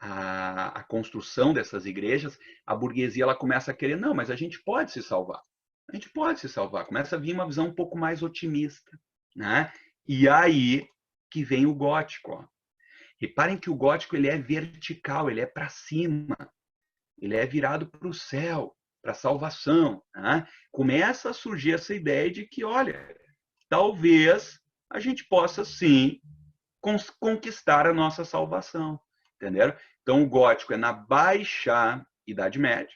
a construção dessas igrejas, a burguesia ela começa a querer, não, mas a gente pode se salvar. A gente pode se salvar. Começa a vir uma visão um pouco mais otimista, né? E aí que vem o gótico, ó. Reparem que o gótico ele é vertical, ele é para cima, ele é virado para o céu, para a salvação. Né? Começa a surgir essa ideia de que, olha, talvez a gente possa sim conquistar a nossa salvação, entenderam? Então o gótico é na Baixa Idade Média,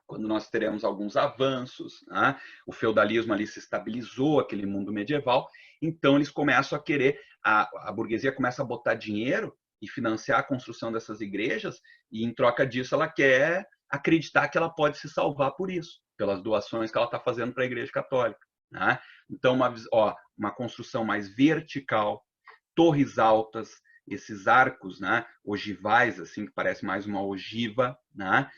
quando nós teremos alguns avanços, né? O feudalismo ali se estabilizou, aquele mundo medieval, então eles começam a querer, a burguesia começa a botar dinheiro e financiar a construção dessas igrejas, e em troca disso ela quer acreditar que ela pode se salvar por isso, pelas doações que ela está fazendo para a Igreja Católica. Né? Então, uma construção mais vertical, torres altas, esses arcos, né, ogivais, assim, que parece mais uma ogiva, né,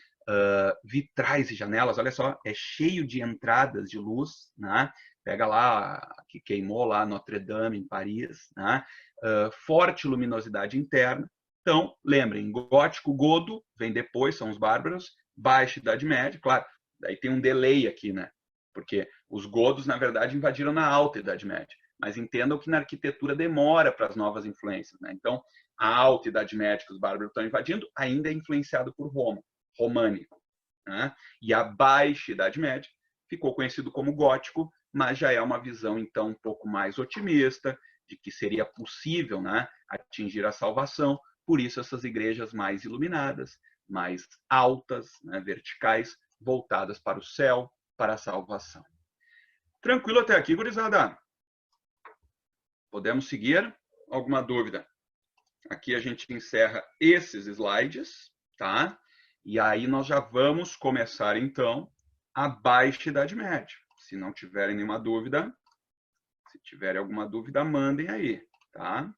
vitrais e janelas, olha só, é cheio de entradas de luz, né, pega lá, que queimou lá Notre Dame, em Paris, né, forte luminosidade interna. Então, lembrem, gótico, godo, vem depois, são os bárbaros, Baixa Idade Média, claro, daí tem um delay aqui, né, porque os godos, na verdade, invadiram na Alta Idade Média. Mas entendam que na arquitetura demora para as novas influências. Né? Então, a Alta Idade Média que os bárbaros estão invadindo ainda é influenciado por Roma, românico. Né? E a Baixa Idade Média ficou conhecido como gótico, mas já é uma visão, então, um pouco mais otimista, de que seria possível, né, atingir a salvação. Por isso, essas igrejas mais iluminadas, mais altas, né, verticais, voltadas para o céu, para a salvação. Tranquilo até aqui, gurizada? Podemos seguir? Alguma dúvida? Aqui a gente encerra esses slides, tá? E aí nós já vamos começar, então, a Baixa Idade Média. Se não tiverem nenhuma dúvida, se tiverem alguma dúvida, mandem aí, tá?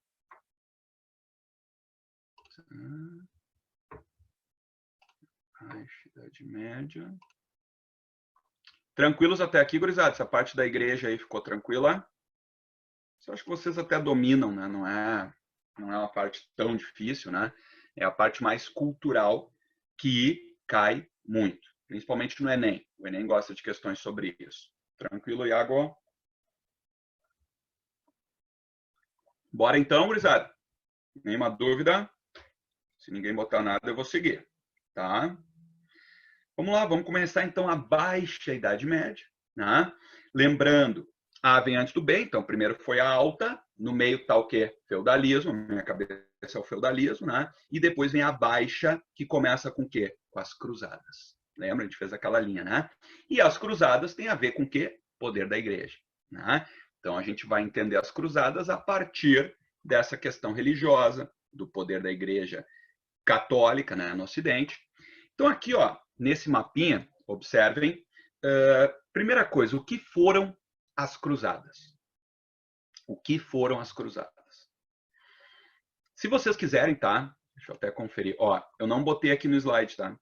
Baixa Idade Média. Tranquilos até aqui, gurizada? Essa parte da igreja aí ficou tranquila? Eu acho que vocês até dominam, né? Não é uma parte tão difícil, né? É a parte mais cultural que cai muito, principalmente no Enem. O Enem gosta de questões sobre isso. Tranquilo, Iago? Bora então, gurizada? Nenhuma dúvida? Se ninguém botar nada, eu vou seguir, tá? Vamos lá, vamos começar então a Baixa Idade Média, né? Lembrando, A vem antes do B, então primeiro foi a Alta, no meio está o quê? Feudalismo, minha cabeça é o feudalismo, né? E depois vem a Baixa, que começa com o quê? Com as Cruzadas. Lembra? A gente fez aquela linha, né? E as Cruzadas têm a ver com o quê? Poder da Igreja, né? Então a gente vai entender as Cruzadas a partir dessa questão religiosa, do poder da Igreja católica, né, no Ocidente. Então aqui, ó, nesse mapinha, observem, primeira coisa, o que foram as cruzadas? O que foram as cruzadas? Se vocês quiserem, tá? Deixa eu até conferir. Ó, eu não botei aqui no slide, tá?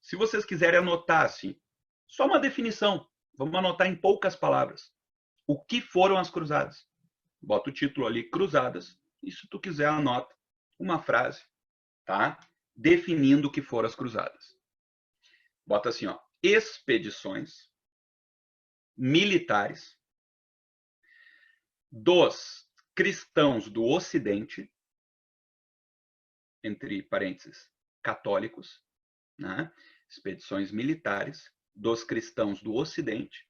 Se vocês quiserem anotar, assim, só uma definição. Vamos anotar em poucas palavras. O que foram as cruzadas? Bota o título ali, Cruzadas. E se tu quiser, anota uma frase, tá? Definindo o que foram as cruzadas. Bota assim, ó, expedições militares dos cristãos do Ocidente, entre parênteses, católicos, né? Expedições militares dos cristãos do Ocidente,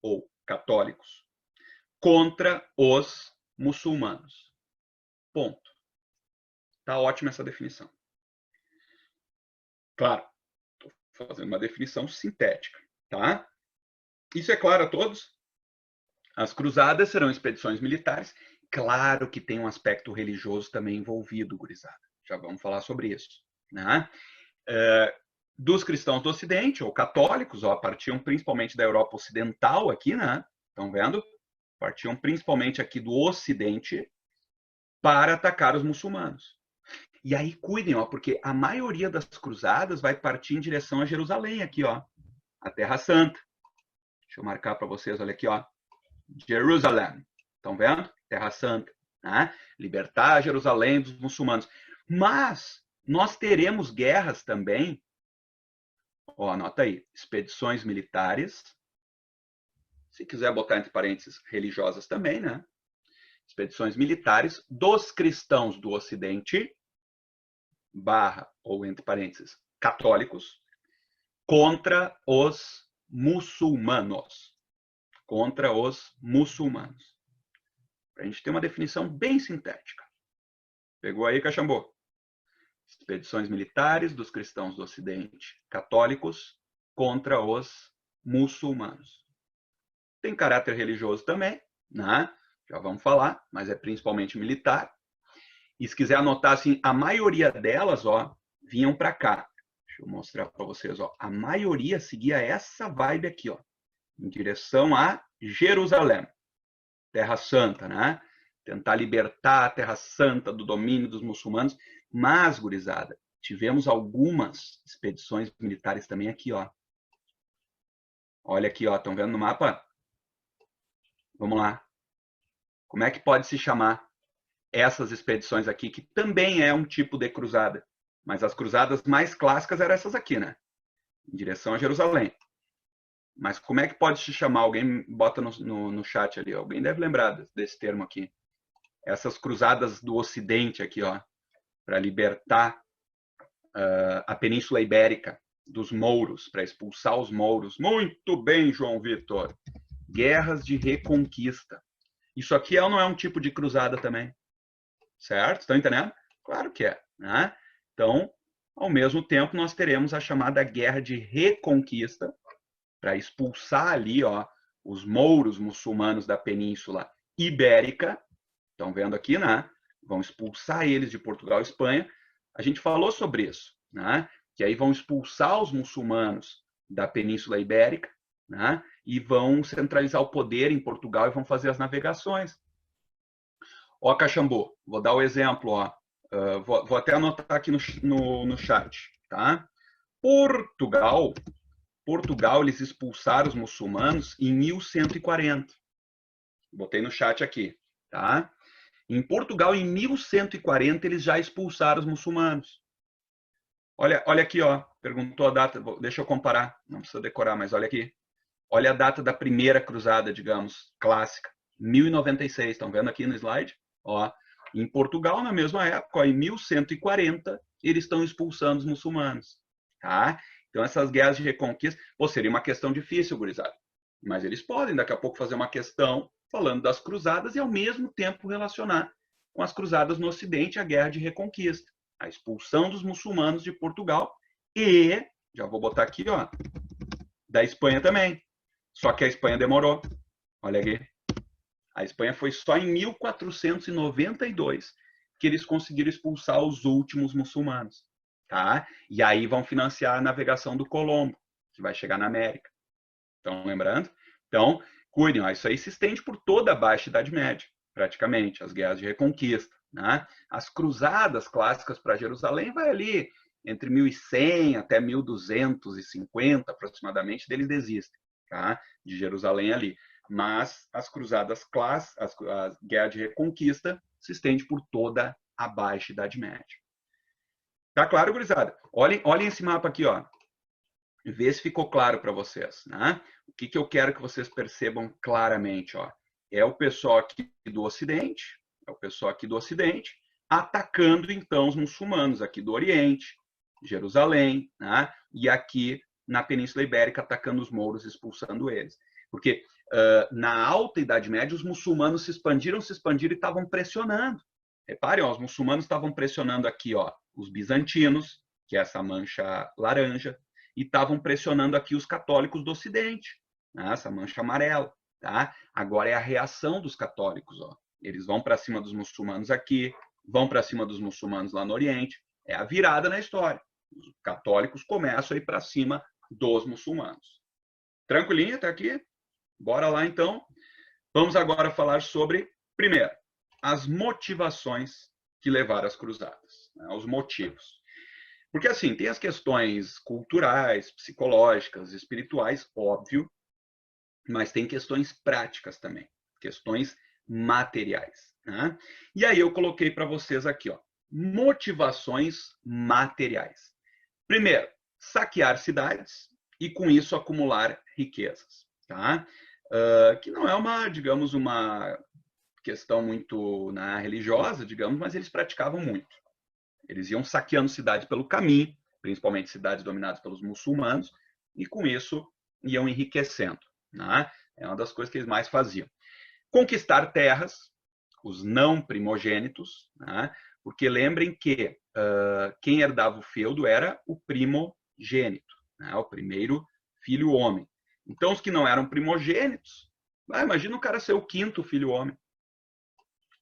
ou católicos, contra os muçulmanos. Ponto. Tá ótima essa definição. Claro, estou fazendo uma definição sintética, tá? Isso é claro a todos? As cruzadas serão expedições militares. Claro que tem um aspecto religioso também envolvido, gurizada. Já vamos falar sobre isso, né? Dos cristãos do Ocidente, ou católicos, ó, partiam principalmente da Europa Ocidental aqui, né? Estão vendo? Partiam principalmente aqui do Ocidente para atacar os muçulmanos. E aí cuidem, ó, porque a maioria das cruzadas vai partir em direção a Jerusalém, aqui, ó, a Terra Santa. Deixa eu marcar para vocês, olha aqui, ó, Jerusalém. Estão vendo? Terra Santa, né? Libertar Jerusalém dos muçulmanos. Mas nós teremos guerras também. Ó, anota aí, expedições militares. Se quiser botar entre parênteses, religiosas também, né? Expedições militares dos cristãos do Ocidente, barra, ou entre parênteses, católicos, contra os muçulmanos. Contra os muçulmanos. Para a gente ter uma definição bem sintética. Pegou aí, Caxambu? Expedições militares dos cristãos do Ocidente, católicos, contra os muçulmanos. Tem caráter religioso também, né? Já vamos falar, mas é principalmente militar. E se quiser anotar assim, a maioria delas, ó, vinham para cá. Deixa eu mostrar para vocês, ó. A maioria seguia essa vibe aqui, ó, em direção a Jerusalém, Terra Santa, né? Tentar libertar a Terra Santa do domínio dos muçulmanos. Mas, gurizada, tivemos algumas expedições militares também aqui, ó. Olha aqui, ó, estão vendo no mapa? Vamos lá. Como é que pode se chamar essas expedições aqui, que também é um tipo de cruzada? Mas as cruzadas mais clássicas eram essas aqui, né? Em direção a Jerusalém. Mas como é que pode se chamar? Alguém bota no chat ali. Alguém deve lembrar desse termo aqui. Essas cruzadas do Ocidente aqui, ó, para libertar a Península Ibérica dos mouros, para expulsar os mouros. Muito bem, João Vitor. Guerras de reconquista. Isso aqui é ou não é um tipo de cruzada também? Certo? Estão entendendo? Claro que é, né? Então, ao mesmo tempo, nós teremos a chamada Guerra de Reconquista, para expulsar ali, ó, os mouros muçulmanos da Península Ibérica. Estão vendo aqui, né? Vão expulsar eles de Portugal e Espanha. A gente falou sobre isso, né? Que aí vão expulsar os muçulmanos da Península Ibérica, né? E vão centralizar o poder em Portugal e vão fazer as navegações. Ó, Caxambu, vou dar o exemplo, ó. Vou até anotar aqui no chat, tá? Portugal, eles expulsaram os muçulmanos em 1140. Botei no chat aqui, tá? Em Portugal, em 1140, eles já expulsaram os muçulmanos. Olha aqui, ó. Perguntou a data. Deixa eu comparar. Não precisa decorar, mas olha aqui. Olha a data da primeira cruzada, digamos, clássica. 1096. Estão vendo aqui no slide? Ó, em Portugal, na mesma época, ó, em 1140, eles estão expulsando os muçulmanos. Tá? Então, essas guerras de reconquista, pô, seria uma questão difícil, gurizada. Mas eles podem, daqui a pouco, fazer uma questão falando das cruzadas e, ao mesmo tempo, relacionar com as cruzadas no Ocidente, a guerra de reconquista, a expulsão dos muçulmanos de Portugal e, já vou botar aqui, ó, da Espanha também. Só que a Espanha demorou. Olha aqui. A Espanha foi só em 1492 que eles conseguiram expulsar os últimos muçulmanos. Tá? E aí vão financiar a navegação do Colombo, que vai chegar na América. Estão lembrando? Então, cuidem, ó, isso aí se estende por toda a Baixa Idade Média, praticamente, as guerras de reconquista. Né? As cruzadas clássicas para Jerusalém vai ali entre 1100 até 1250, aproximadamente, deles desistem, tá? De Jerusalém ali. Mas as cruzadas clássicas, a guerra de reconquista, se estende por toda a Baixa Idade Média. Tá claro, gurizada? Olhem esse mapa aqui, ó. Vê se ficou claro para vocês, né? O que eu quero que vocês percebam claramente, ó. É o pessoal aqui do Ocidente, atacando então os muçulmanos aqui do Oriente, Jerusalém, né? E aqui na Península Ibérica atacando os mouros, expulsando eles. Porque na Alta Idade Média os muçulmanos se expandiram e estavam pressionando. Reparem, ó, os muçulmanos estavam pressionando aqui, ó, os bizantinos, que é essa mancha laranja, e estavam pressionando aqui os católicos do Ocidente, né? Essa mancha amarela. Tá? Agora é a reação dos católicos. Ó. Eles vão para cima dos muçulmanos aqui, vão para cima dos muçulmanos lá no Oriente. É a virada na história. Os católicos começam a ir para cima dos muçulmanos. Tranquilinho até aqui? Bora lá, então. Vamos agora falar sobre, primeiro, as motivações que levaram às cruzadas. Né? Os motivos. Porque, assim, tem as questões culturais, psicológicas, espirituais, óbvio, mas tem questões práticas também, questões materiais. Né? E aí eu coloquei para vocês aqui, ó, motivações materiais. Primeiro, saquear cidades e com isso acumular riquezas. Tá? Que não é uma, digamos, uma questão muito religiosa, digamos, mas eles praticavam muito. Eles iam saqueando cidades pelo caminho, principalmente cidades dominadas pelos muçulmanos, e com isso iam enriquecendo. Né? É uma das coisas que eles mais faziam. Conquistar terras, os não primogênitos, né? Porque lembrem que quem herdava o feudo era o primogênito, né? O primeiro filho homem. Então, os que não eram primogênitos, imagina o cara ser o quinto filho homem.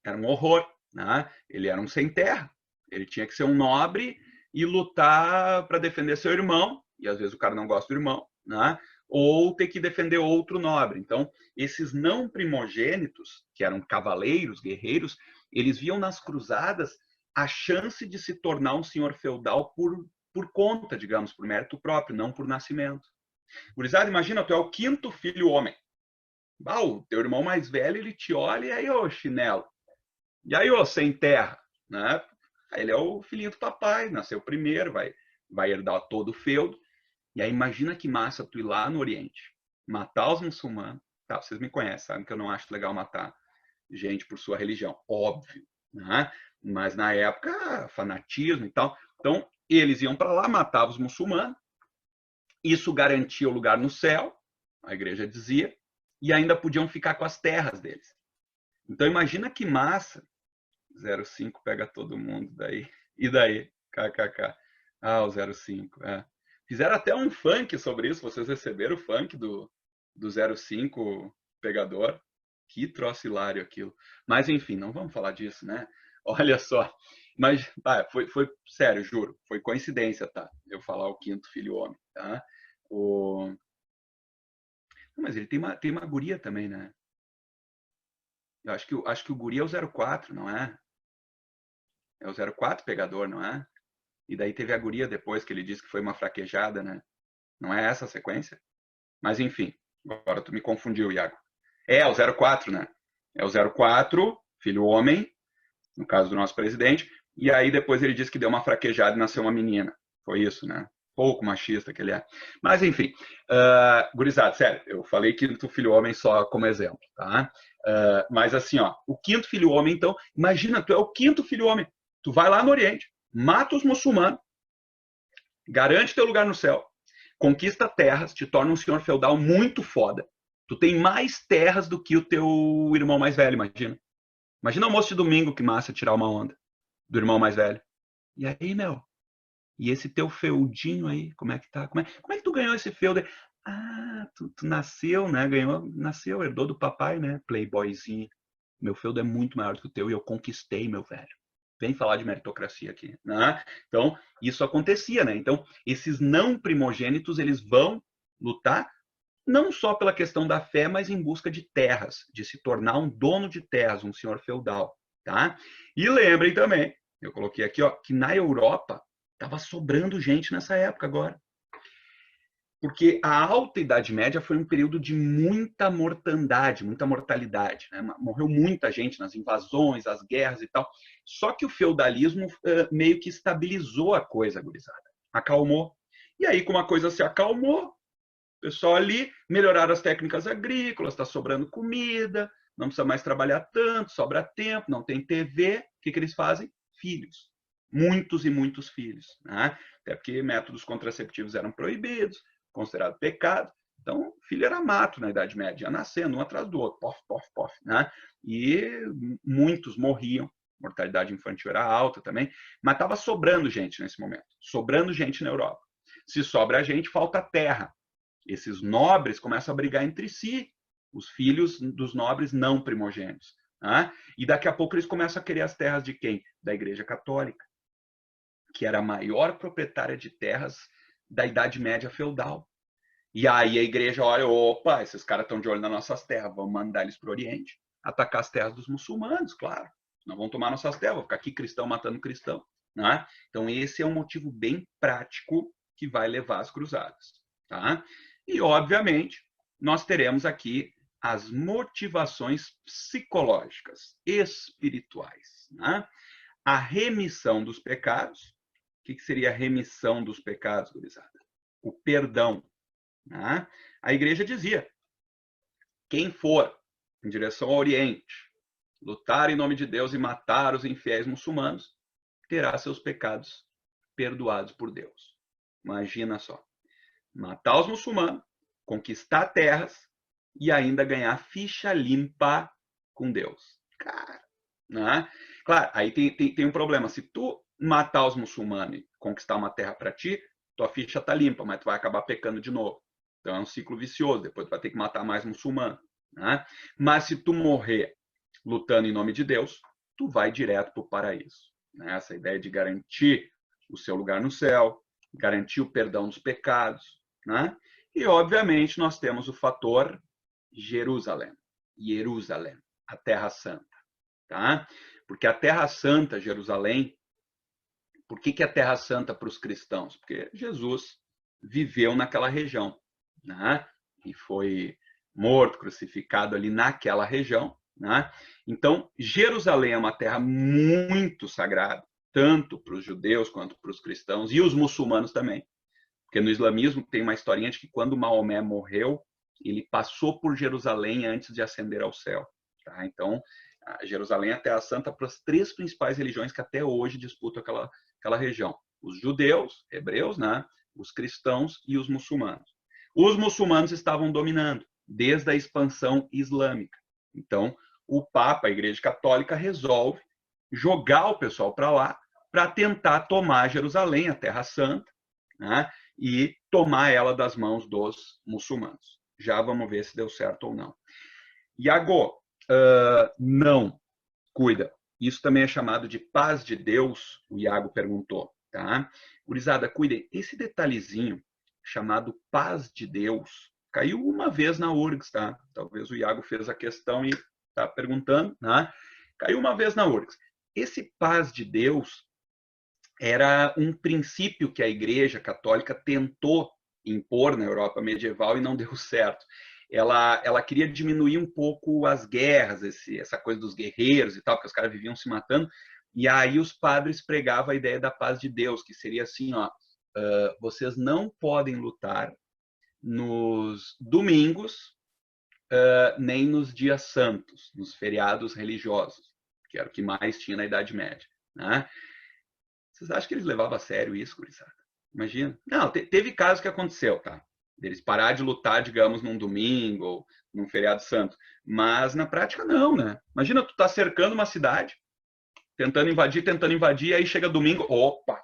Era um horror. Né? Ele era um sem terra. Ele tinha que ser um nobre e lutar para defender seu irmão, e às vezes o cara não gosta do irmão, né? Ou ter que defender outro nobre. Então, esses não primogênitos, que eram cavaleiros, guerreiros, eles viam nas cruzadas a chance de se tornar um senhor feudal por conta, digamos, por mérito próprio, não por nascimento. Gurizada, imagina, tu é o quinto filho homem. O teu irmão mais velho, ele te olha e aí, ô chinelo. E aí, ô sem terra, né? Ele é o filhinho do papai, nasceu primeiro, vai herdar todo o feudo. E aí imagina que massa tu ir lá no Oriente, matar os muçulmanos. Tá, vocês me conhecem, sabem que eu não acho legal matar gente por sua religião, óbvio. Né? Mas na época, fanatismo e tal. Então, eles iam para lá, matavam os muçulmanos. Isso garantia o lugar no céu, a igreja dizia, e ainda podiam ficar com as terras deles. Então imagina que massa. 05 pega todo mundo daí. E daí? KKK. O 05. Fizeram até um funk sobre isso. Vocês receberam o funk do 05 pegador? Que troço hilário aquilo. Mas enfim, não vamos falar disso, né? Olha só. Mas foi sério, juro. Foi coincidência, tá? Eu falar o quinto filho homem, tá? Mas ele tem uma guria também, né? Eu acho que o guri é o 04, não é? É o 04 pegador, não é? E daí teve a guria depois, que ele disse que foi uma fraquejada, né? Não é essa a sequência? Mas enfim, agora tu me confundiu, Iago. É o 04, né? É o 04, filho homem, no caso do nosso presidente, e aí depois ele disse que deu uma fraquejada e nasceu uma menina. Foi isso, né? Pouco machista que ele é. Mas enfim, gurizada, sério, eu falei quinto filho homem só como exemplo, tá? Mas assim, ó, o quinto filho homem, então, imagina, tu é o quinto filho homem. Tu vai lá no Oriente, mata os muçulmanos, garante teu lugar no céu, conquista terras, te torna um senhor feudal muito foda. Tu tem mais terras do que o teu irmão mais velho, imagina. Imagina o almoço de domingo, que massa tirar uma onda do irmão mais velho. E aí, meu? E esse teu feudinho aí, como é que tá? Como é que tu ganhou esse feudo? Tu nasceu, né? Nasceu, herdou do papai, né? Playboyzinho. Meu feudo é muito maior do que o teu e eu conquistei, meu velho. Vem falar de meritocracia aqui, né? Então, isso acontecia, né? Então, esses não primogênitos, eles vão lutar não só pela questão da fé, mas em busca de terras, de se tornar um dono de terras, um senhor feudal, tá? E lembrem também, eu coloquei aqui, ó, que na Europa estava sobrando gente nessa época agora. Porque a Alta Idade Média foi um período de muita mortandade, muita mortalidade. Né? Morreu muita gente nas invasões, as guerras e tal. Só que o feudalismo meio que estabilizou a coisa, gurizada. Acalmou. E aí, como a coisa se acalmou, o pessoal ali melhoraram as técnicas agrícolas, está sobrando comida, não precisa mais trabalhar tanto, sobra tempo, não tem TV. O que eles fazem? Filhos. Muitos e muitos filhos. Né? Até porque métodos contraceptivos eram proibidos, considerado pecado. Então, filho era mato na Idade Média, ia nascendo um atrás do outro, pof, pof, pof. Né? E muitos morriam mortalidade infantil era alta também, mas estava sobrando gente nesse momento, sobrando gente na Europa. Se sobra gente, falta terra. Esses nobres começam a brigar entre si, os filhos dos nobres não primogênitos. Né? E daqui a pouco eles começam a querer as terras de quem? Da Igreja Católica, que era a maior proprietária de terras da Idade Média feudal. E aí a igreja olha, opa, esses caras estão de olho nas nossas terras, vamos mandar eles para o Oriente, atacar as terras dos muçulmanos, claro. Não vão tomar nossas terras, vão ficar aqui cristão matando cristão. Né? Então esse é um motivo bem prático que vai levar às cruzadas. Tá? E, obviamente, nós teremos aqui as motivações psicológicas, espirituais. Né? A remissão dos pecados. O que seria a remissão dos pecados, gurizada? O perdão. Né? A igreja dizia, quem for em direção ao Oriente, lutar em nome de Deus e matar os infiéis muçulmanos, terá seus pecados perdoados por Deus. Imagina só. Matar os muçulmanos, conquistar terras e ainda ganhar ficha limpa com Deus. Cara, né? Claro, aí tem um problema. Se tu matar os muçulmanos e conquistar uma terra para ti, tua ficha tá limpa, mas tu vai acabar pecando de novo. Então é um ciclo vicioso, depois tu vai ter que matar mais muçulmano. Né? Mas se tu morrer lutando em nome de Deus, tu vai direto para o paraíso. Né? Essa ideia de garantir o seu lugar no céu, garantir o perdão dos pecados. Né? E, obviamente, nós temos o fator Jerusalém, a Terra Santa. Tá? Porque a Terra Santa, Jerusalém, por que é a Terra Santa para os cristãos? Porque Jesus viveu naquela região. Né? E foi morto, crucificado ali naquela região. Né? Então, Jerusalém é uma terra muito sagrada, tanto para os judeus quanto para os cristãos e os muçulmanos também. Porque no islamismo tem uma historinha de que quando Maomé morreu, ele passou por Jerusalém antes de ascender ao céu. Tá? Então, Jerusalém é a Terra Santa para as três principais religiões que até hoje disputam aquela região. Os judeus, hebreus, né? Os cristãos e os muçulmanos. Os muçulmanos estavam dominando desde a expansão islâmica. Então, o Papa, a Igreja Católica, resolve jogar o pessoal para lá para tentar tomar Jerusalém, a Terra Santa, né? E tomar ela das mãos dos muçulmanos. Já vamos ver se deu certo ou não. Iago, não, cuida. Isso também é chamado de paz de Deus, o Iago perguntou. Tá? Gurizada, cuidem. Esse detalhezinho chamado paz de Deus caiu uma vez na URGS, tá? Talvez o Iago fez a questão e está perguntando, né? Caiu uma vez na URGS. Esse paz de Deus era um princípio que a Igreja Católica tentou impor na Europa medieval e não deu certo. Ela queria diminuir um pouco as guerras, essa coisa dos guerreiros e tal, porque os caras viviam se matando, e aí os padres pregavam a ideia da paz de Deus, que seria assim, ó, vocês não podem lutar nos domingos, nem nos dias santos, nos feriados religiosos, que era o que mais tinha na Idade Média. Né? Vocês acham que eles levavam a sério isso, gurizada? Imagina. Não, teve casos que aconteceu, tá? Eles parar de lutar, digamos, num domingo ou num feriado santo. Mas na prática não, né? Imagina, tu tá cercando uma cidade, tentando invadir, aí chega domingo, opa,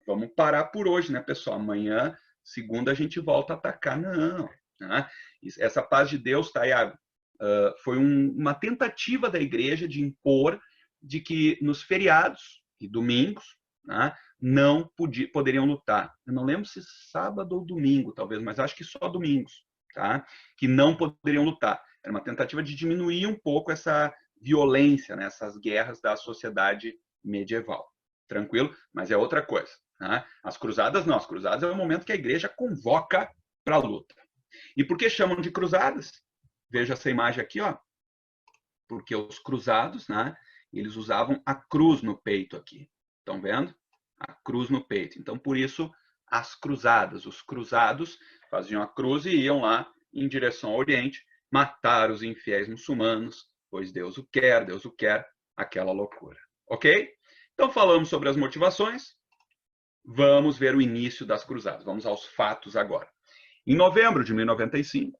vamos parar por hoje, né, pessoal? Amanhã, segunda, a gente volta a atacar. Não. Né? Essa paz de Deus, tá, Iago? Foi uma tentativa da igreja de impor de que nos feriados e domingos, né, não poderiam lutar. Eu não lembro se sábado ou domingo, talvez, mas acho que só domingos, tá? Que não poderiam lutar. Era uma tentativa de diminuir um pouco essa violência, né, essas guerras da sociedade medieval. Tranquilo? Mas é outra coisa. Né? As cruzadas não. As cruzadas é o momento que a igreja convoca para a luta. E por que chamam de cruzadas? Veja essa imagem aqui, ó. Porque os cruzados, né, eles usavam a cruz no peito aqui. Estão vendo? A cruz no peito. Então, por isso, as cruzadas. Os cruzados faziam a cruz e iam lá em direção ao Oriente, matar os infiéis muçulmanos, pois Deus o quer, aquela loucura. Ok? Então, falamos sobre as motivações. Vamos ver o início das cruzadas. Vamos aos fatos agora. Em novembro de 1095,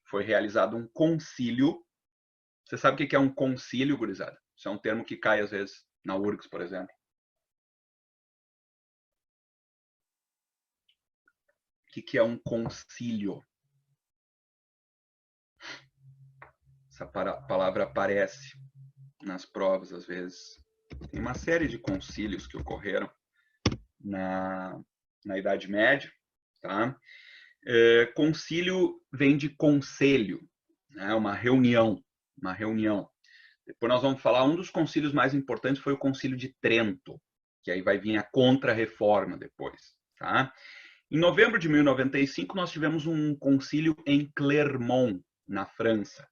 foi realizado um concílio. Você sabe o que é um concílio, gurizada? Isso é um termo que cai às vezes na URGS, por exemplo. O que é um concílio? Essa palavra aparece nas provas às vezes. Tem uma série de concílios que ocorreram na Idade Média, tá? Concílio vem de conselho, né? Uma reunião. Depois nós vamos falar, um dos concílios mais importantes foi o Concílio de Trento, que aí vai vir a Contra-Reforma depois, tá? Em novembro de 1095, nós tivemos um concílio em Clermont, na França,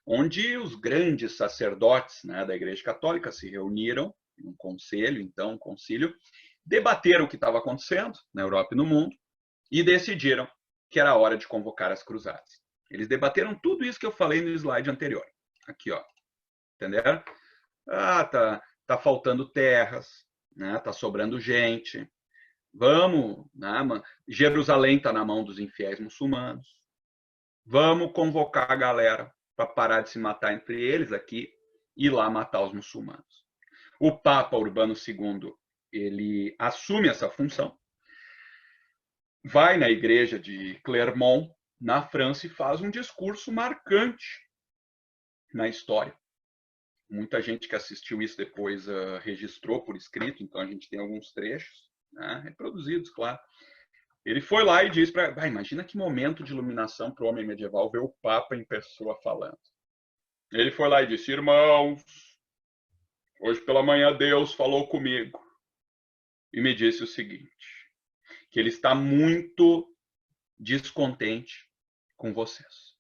onde os grandes sacerdotes, né, da Igreja Católica se reuniram em um conselho, então um concílio, debateram o que estava acontecendo na Europa e no mundo e decidiram que era hora de convocar as cruzadas. Eles debateram tudo isso que eu falei no slide anterior. Aqui, ó. Entenderam? Tá faltando terras, né? Tá sobrando gente. Vamos, né? Jerusalém está na mão dos infiéis muçulmanos. Vamos convocar a galera para parar de se matar entre eles aqui e ir lá matar os muçulmanos. O Papa Urbano II, ele assume essa função, vai na igreja de Clermont, na França, e faz um discurso marcante na história. Muita gente que assistiu isso depois registrou por escrito, então a gente tem alguns trechos, né, reproduzidos, claro. Ele foi lá e disse para... imagina que momento de iluminação para o homem medieval ver o Papa em pessoa falando. Ele foi lá e disse: irmãos, hoje pela manhã Deus falou comigo e me disse o seguinte, que ele está muito descontente com vocês.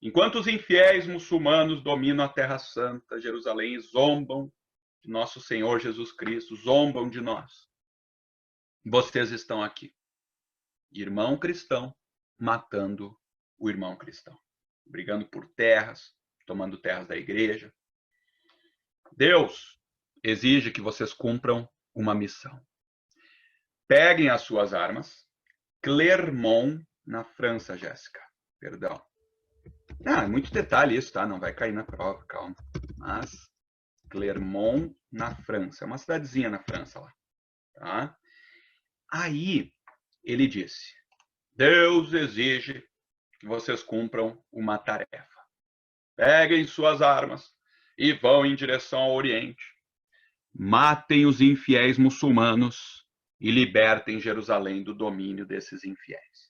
Enquanto os infiéis muçulmanos dominam a Terra Santa, Jerusalém, e zombam de nosso Senhor Jesus Cristo, zombam de nós, vocês estão aqui, irmão cristão matando o irmão cristão, brigando por terras, tomando terras da igreja. Deus exige que vocês cumpram uma missão. Peguem as suas armas. Clermont, na França, Jéssica. Perdão. É muito detalhe isso, tá? Não vai cair na prova, calma. Mas Clermont, na França. É uma cidadezinha na França lá. Tá? Aí, ele disse: Deus exige que vocês cumpram uma tarefa. Peguem suas armas e vão em direção ao Oriente. Matem os infiéis muçulmanos e libertem Jerusalém do domínio desses infiéis.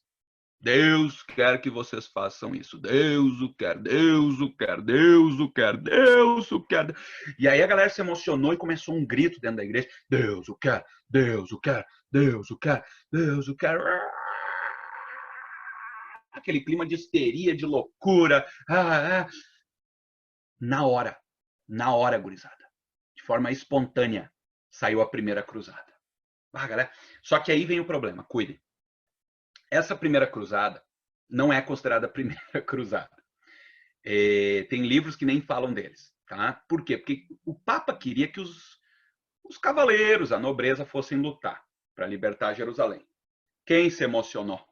Deus quer que vocês façam isso. Deus o quer, Deus o quer, Deus o quer, Deus o quer. E aí a galera se emocionou e começou um grito dentro da igreja: Deus o quer, Deus o quer, Deus o quer, Deus o quer. Aquele clima de histeria, de loucura. Na hora, gurizada, de forma espontânea, saiu a primeira cruzada. Galera. Só que aí vem o problema, cuidem. Essa primeira cruzada não é considerada a primeira cruzada. Tem livros que nem falam deles. Tá? Por quê? Porque o Papa queria que os cavaleiros, a nobreza, fossem lutar para libertar Jerusalém. Quem se emocionou?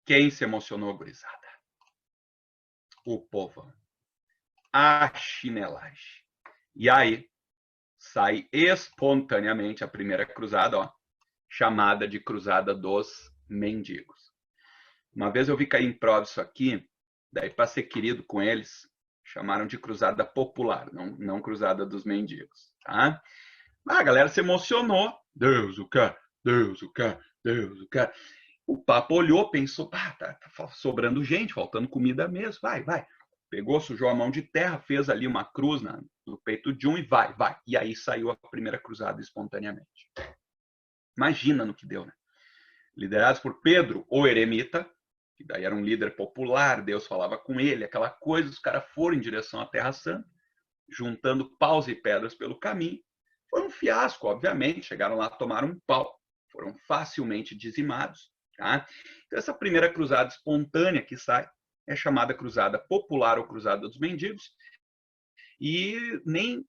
Quem se emocionou, gurizada? O povão. A chinelagem. E aí sai espontaneamente a primeira cruzada, ó, chamada de Cruzada dos Mendigos. Uma vez eu vi cair em prova isso aqui, daí para ser querido com eles, chamaram de Cruzada Popular, não Cruzada dos Mendigos. Tá? A galera se emocionou. Deus o quer, Deus o quer, Deus o quer. O Papa olhou, pensou, tá sobrando gente, faltando comida mesmo, vai. Pegou, sujou a mão de terra, fez ali uma cruz no peito de um e vai. E aí saiu a primeira cruzada espontaneamente. Imagina no que deu, né? Liderados por Pedro, o eremita, que daí era um líder popular, Deus falava com ele, aquela coisa, os caras foram em direção à Terra Santa, juntando paus e pedras pelo caminho. Foi um fiasco, obviamente, chegaram lá, tomaram um pau, foram facilmente dizimados. Tá? Então, essa primeira cruzada espontânea que sai é chamada Cruzada Popular ou Cruzada dos Mendigos, e nem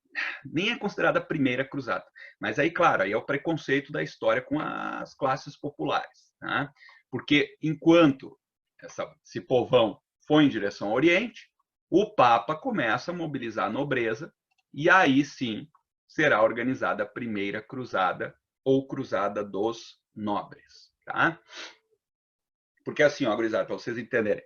é considerada a primeira cruzada. Mas aí, claro, aí é o preconceito da história com as classes populares. Tá? Porque enquanto esse povão foi em direção ao Oriente, o Papa começa a mobilizar a nobreza e aí sim será organizada a primeira cruzada ou cruzada dos nobres, tá? Porque assim, ó, gurizada, para vocês entenderem,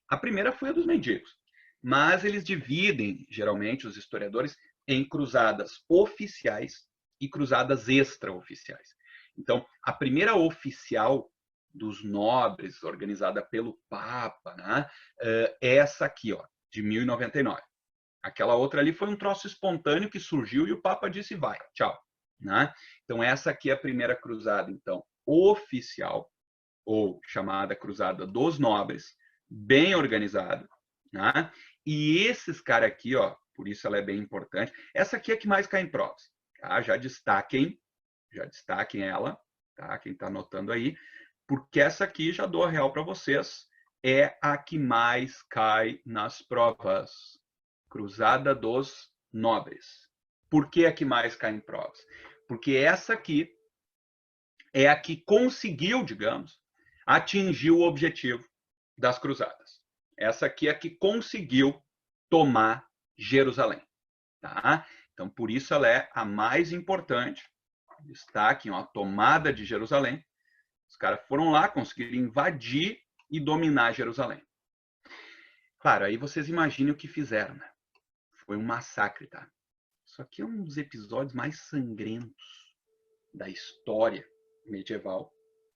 a primeira foi a dos mendigos, mas eles dividem, geralmente, os historiadores, em cruzadas oficiais e cruzadas extraoficiais. Então, a primeira oficial dos nobres, organizada pelo Papa, né, é essa aqui, ó, de 1099. Aquela outra ali foi um troço espontâneo que surgiu e o Papa disse vai, tchau. Né? Então, essa aqui é a primeira cruzada, então, oficial, ou chamada Cruzada dos Nobres, bem organizada. Né? E esses caras aqui, ó, por isso ela é bem importante. Essa aqui é a que mais cai em provas. Tá? Já destaquem ela, tá? Quem está anotando aí, porque essa aqui, já dou a real para vocês, é a que mais cai nas provas. Cruzada dos Nobres. Por que a que mais cai em provas? Porque essa aqui é a que conseguiu, digamos, atingir o objetivo das cruzadas. Essa aqui é a que conseguiu tomar Jerusalém. Tá? Então, por isso ela é a mais importante. Destaquem a tomada de Jerusalém. Os caras foram lá, conseguiram invadir e dominar Jerusalém. Claro, aí vocês imaginem o que fizeram, né? Foi um massacre, tá? Isso aqui é um dos episódios mais sangrentos da história medieval.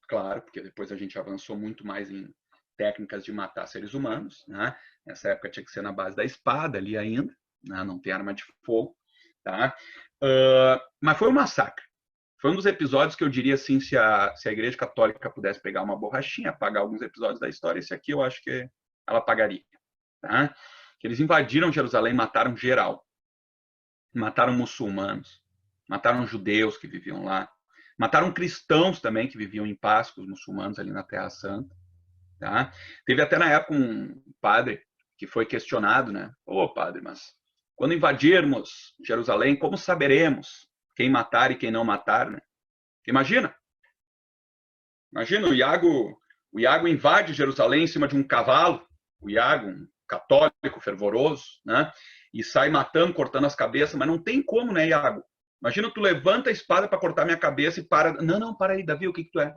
Claro, porque depois a gente avançou muito mais em técnicas de matar seres humanos, né? Nessa época tinha que ser na base da espada ali ainda, né? Não tem arma de fogo, tá? Mas foi um massacre. Foi um dos episódios que eu diria assim, se a Igreja Católica pudesse pegar uma borrachinha, apagar alguns episódios da história, esse aqui eu acho que ela apagaria. Tá? Eles invadiram Jerusalém, mataram geral. Mataram muçulmanos, mataram judeus que viviam lá, mataram cristãos também que viviam em paz com os muçulmanos ali na Terra Santa. Tá? Teve até na época um padre que foi questionado, né? Ô padre, mas quando invadirmos Jerusalém, como saberemos quem matar e quem não matar, né? Imagina o Iago invade Jerusalém em cima de um cavalo, o Iago, um católico fervoroso, né? E sai matando, cortando as cabeças, mas não tem como, né, Iago? Imagina tu levanta a espada para cortar minha cabeça e para. Não, para aí, Davi, o que tu é?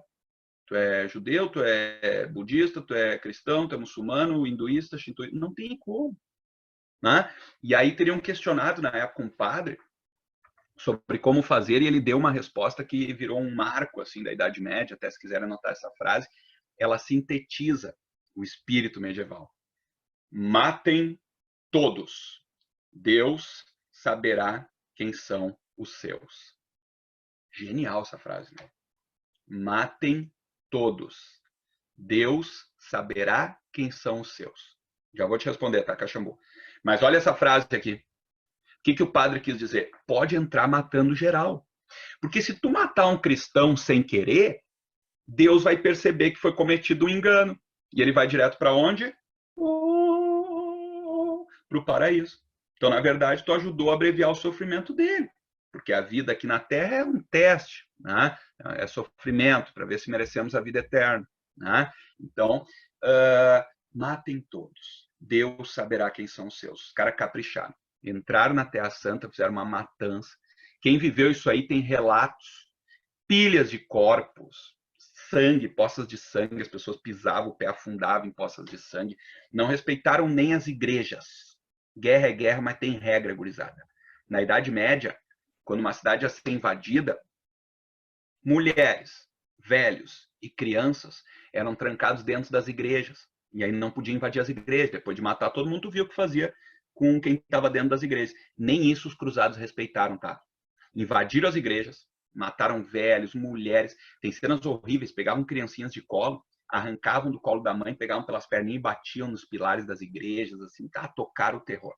Tu é judeu, tu é budista, tu é cristão, tu é muçulmano, hinduísta, shintoísta. Não tem como. Né? E aí teriam questionado na época um padre sobre como fazer e ele deu uma resposta que virou um marco assim da Idade Média, até se quiser anotar essa frase, ela sintetiza o espírito medieval. Matem todos. Deus saberá quem são os seus. Genial essa frase, né? Matem todos. Deus saberá quem são os seus. Já vou te responder, tá, Caxambu? Mas olha essa frase aqui. O que o padre quis dizer? Pode entrar matando geral. Porque se tu matar um cristão sem querer, Deus vai perceber que foi cometido um engano. E ele vai direto para onde? Para o paraíso. Então, na verdade, tu ajudou a abreviar o sofrimento dele. Porque a vida aqui na Terra é um teste, né? É sofrimento para ver se merecemos a vida eterna. Né? Então, matem todos. Deus saberá quem são os seus. Os caras capricharam. Entraram na Terra Santa, fizeram uma matança. Quem viveu isso aí tem relatos, pilhas de corpos, sangue, poças de sangue, as pessoas pisavam o pé, afundavam em poças de sangue. Não respeitaram nem as igrejas. Guerra é guerra, mas tem regra, gurizada. Na Idade Média, quando uma cidade ia ser invadida, mulheres, velhos e crianças eram trancados dentro das igrejas. E aí não podia invadir as igrejas. Depois de matar todo mundo, viu o que fazia com quem estava dentro das igrejas. Nem isso os cruzados respeitaram, tá? Invadiram as igrejas, mataram velhos, mulheres. Tem cenas horríveis. Pegavam criancinhas de colo, arrancavam do colo da mãe, pegavam pelas perninhas e batiam nos pilares das igrejas, assim, tá? Tocaram o terror.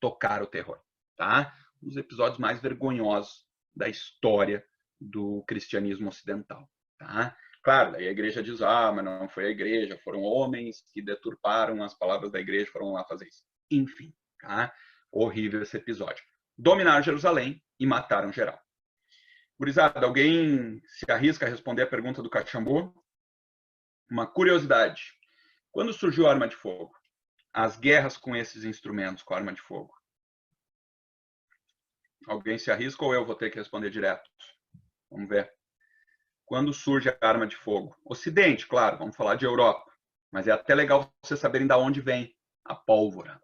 Tocaram o terror, tá? Um dos episódios mais vergonhosos da história do cristianismo ocidental, tá? Claro, aí a igreja diz, mas não foi a igreja, foram homens que deturparam as palavras da igreja, foram lá fazer isso. Enfim, tá? Horrível esse episódio. Dominaram Jerusalém e mataram geral. Gurizada, alguém se arrisca a responder a pergunta do Caxambu? Uma curiosidade. Quando surgiu a arma de fogo? as guerras com esses instrumentos, com arma de fogo? Alguém se arrisca ou eu vou ter que responder direto? Vamos ver. Quando surge a arma de fogo? Ocidente, claro, vamos falar de Europa. Mas é até legal vocês saberem de onde vem a pólvora.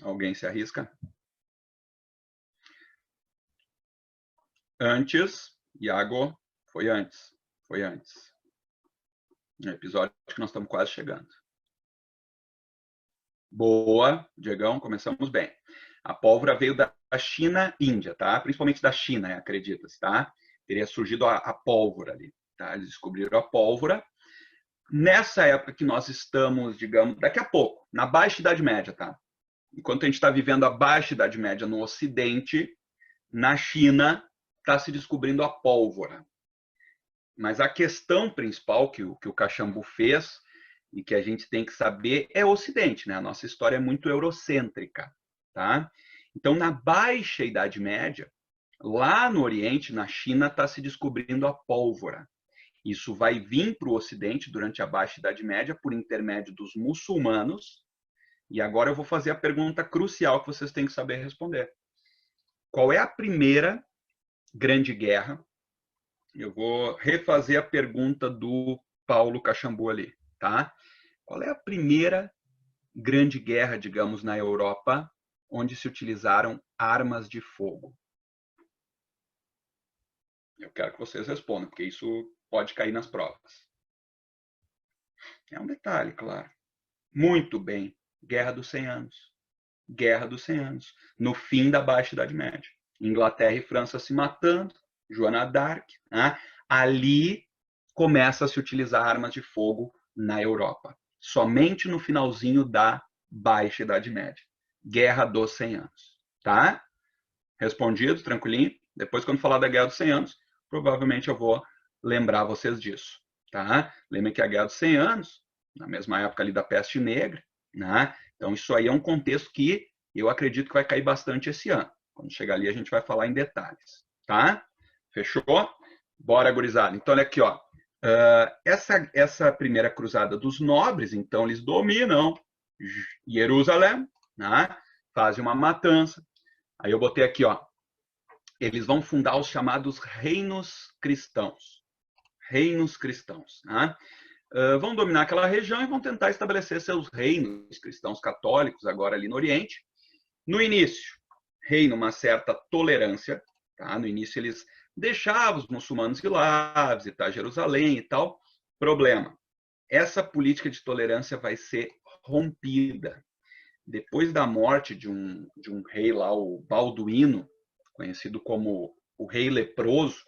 Alguém se arrisca? Antes, Iago, foi antes. Foi antes. No episódio que nós estamos quase chegando. Boa, Diegão, começamos bem. A pólvora veio da China, Índia, tá? Principalmente da China, acredita-se, tá? Teria surgido a pólvora ali, tá? Eles descobriram a pólvora. Nessa época que nós estamos, digamos, daqui a pouco, na Baixa Idade Média, tá? Enquanto a gente está vivendo a Baixa Idade Média no Ocidente, na China está se descobrindo a pólvora. Mas a questão principal que o Cachambu fez e que a gente tem que saber é o Ocidente, né? A nossa história é muito eurocêntrica, tá? Então, na Baixa Idade Média, lá no Oriente, na China, está se descobrindo a pólvora. Isso vai vir para o Ocidente durante a Baixa Idade Média por intermédio dos muçulmanos. E agora eu vou fazer a pergunta crucial que vocês têm que saber responder. Qual é a primeira grande guerra? Eu vou refazer a pergunta do Paulo Cachambu ali, tá? Qual é a primeira grande guerra, digamos, na Europa, onde se utilizaram armas de fogo? Eu quero que vocês respondam, porque isso pode cair nas provas. É um detalhe, claro. Muito bem. Guerra dos 100 anos. Guerra dos 100 anos. No fim da Baixa Idade Média. Inglaterra e França se matando, Joana d'Arc. Né? Ali começa a se utilizar armas de fogo na Europa. Somente no finalzinho da Baixa Idade Média. Guerra dos 100 anos. Tá? Respondido, tranquilinho? Depois, quando falar da Guerra dos 100 anos, provavelmente eu vou lembrar vocês disso. Tá? Lembrem que a Guerra dos 100 anos, na mesma época ali da Peste Negra, né? Então isso aí é um contexto que eu acredito que vai cair bastante esse ano. Quando chegar ali a gente vai falar em detalhes. Tá? Fechou? Bora, gurizada. Então olha aqui, ó. Essa primeira cruzada dos nobres, então eles dominam Jerusalém, né? Fazem uma matança. Aí eu botei aqui, ó. Eles vão fundar os chamados reinos cristãos. Reinos cristãos, né? Vão dominar aquela região e vão tentar estabelecer seus reinos cristãos católicos agora ali no Oriente. No início, reina uma certa tolerância, tá? No início eles deixavam os muçulmanos ir lá, visitar Jerusalém e tal. Problema, essa política de tolerância vai ser rompida. Depois da morte de um rei lá, o Balduíno, conhecido como o Rei Leproso,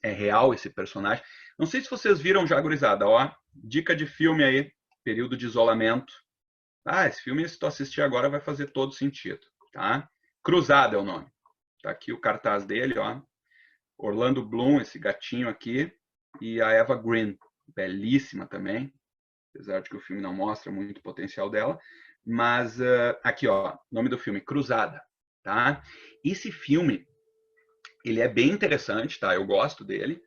é real esse personagem. Não sei se vocês viram já, gurizada, ó, dica de filme aí, período de isolamento. Esse filme, se tu assistir agora, vai fazer todo sentido, tá? Cruzada é o nome. Tá aqui o cartaz dele, ó. Orlando Bloom, esse gatinho aqui, e a Eva Green, belíssima também, apesar de que o filme não mostra muito o potencial dela. Mas aqui, ó, nome do filme, Cruzada, tá? Esse filme, ele é bem interessante, tá? Eu gosto dele.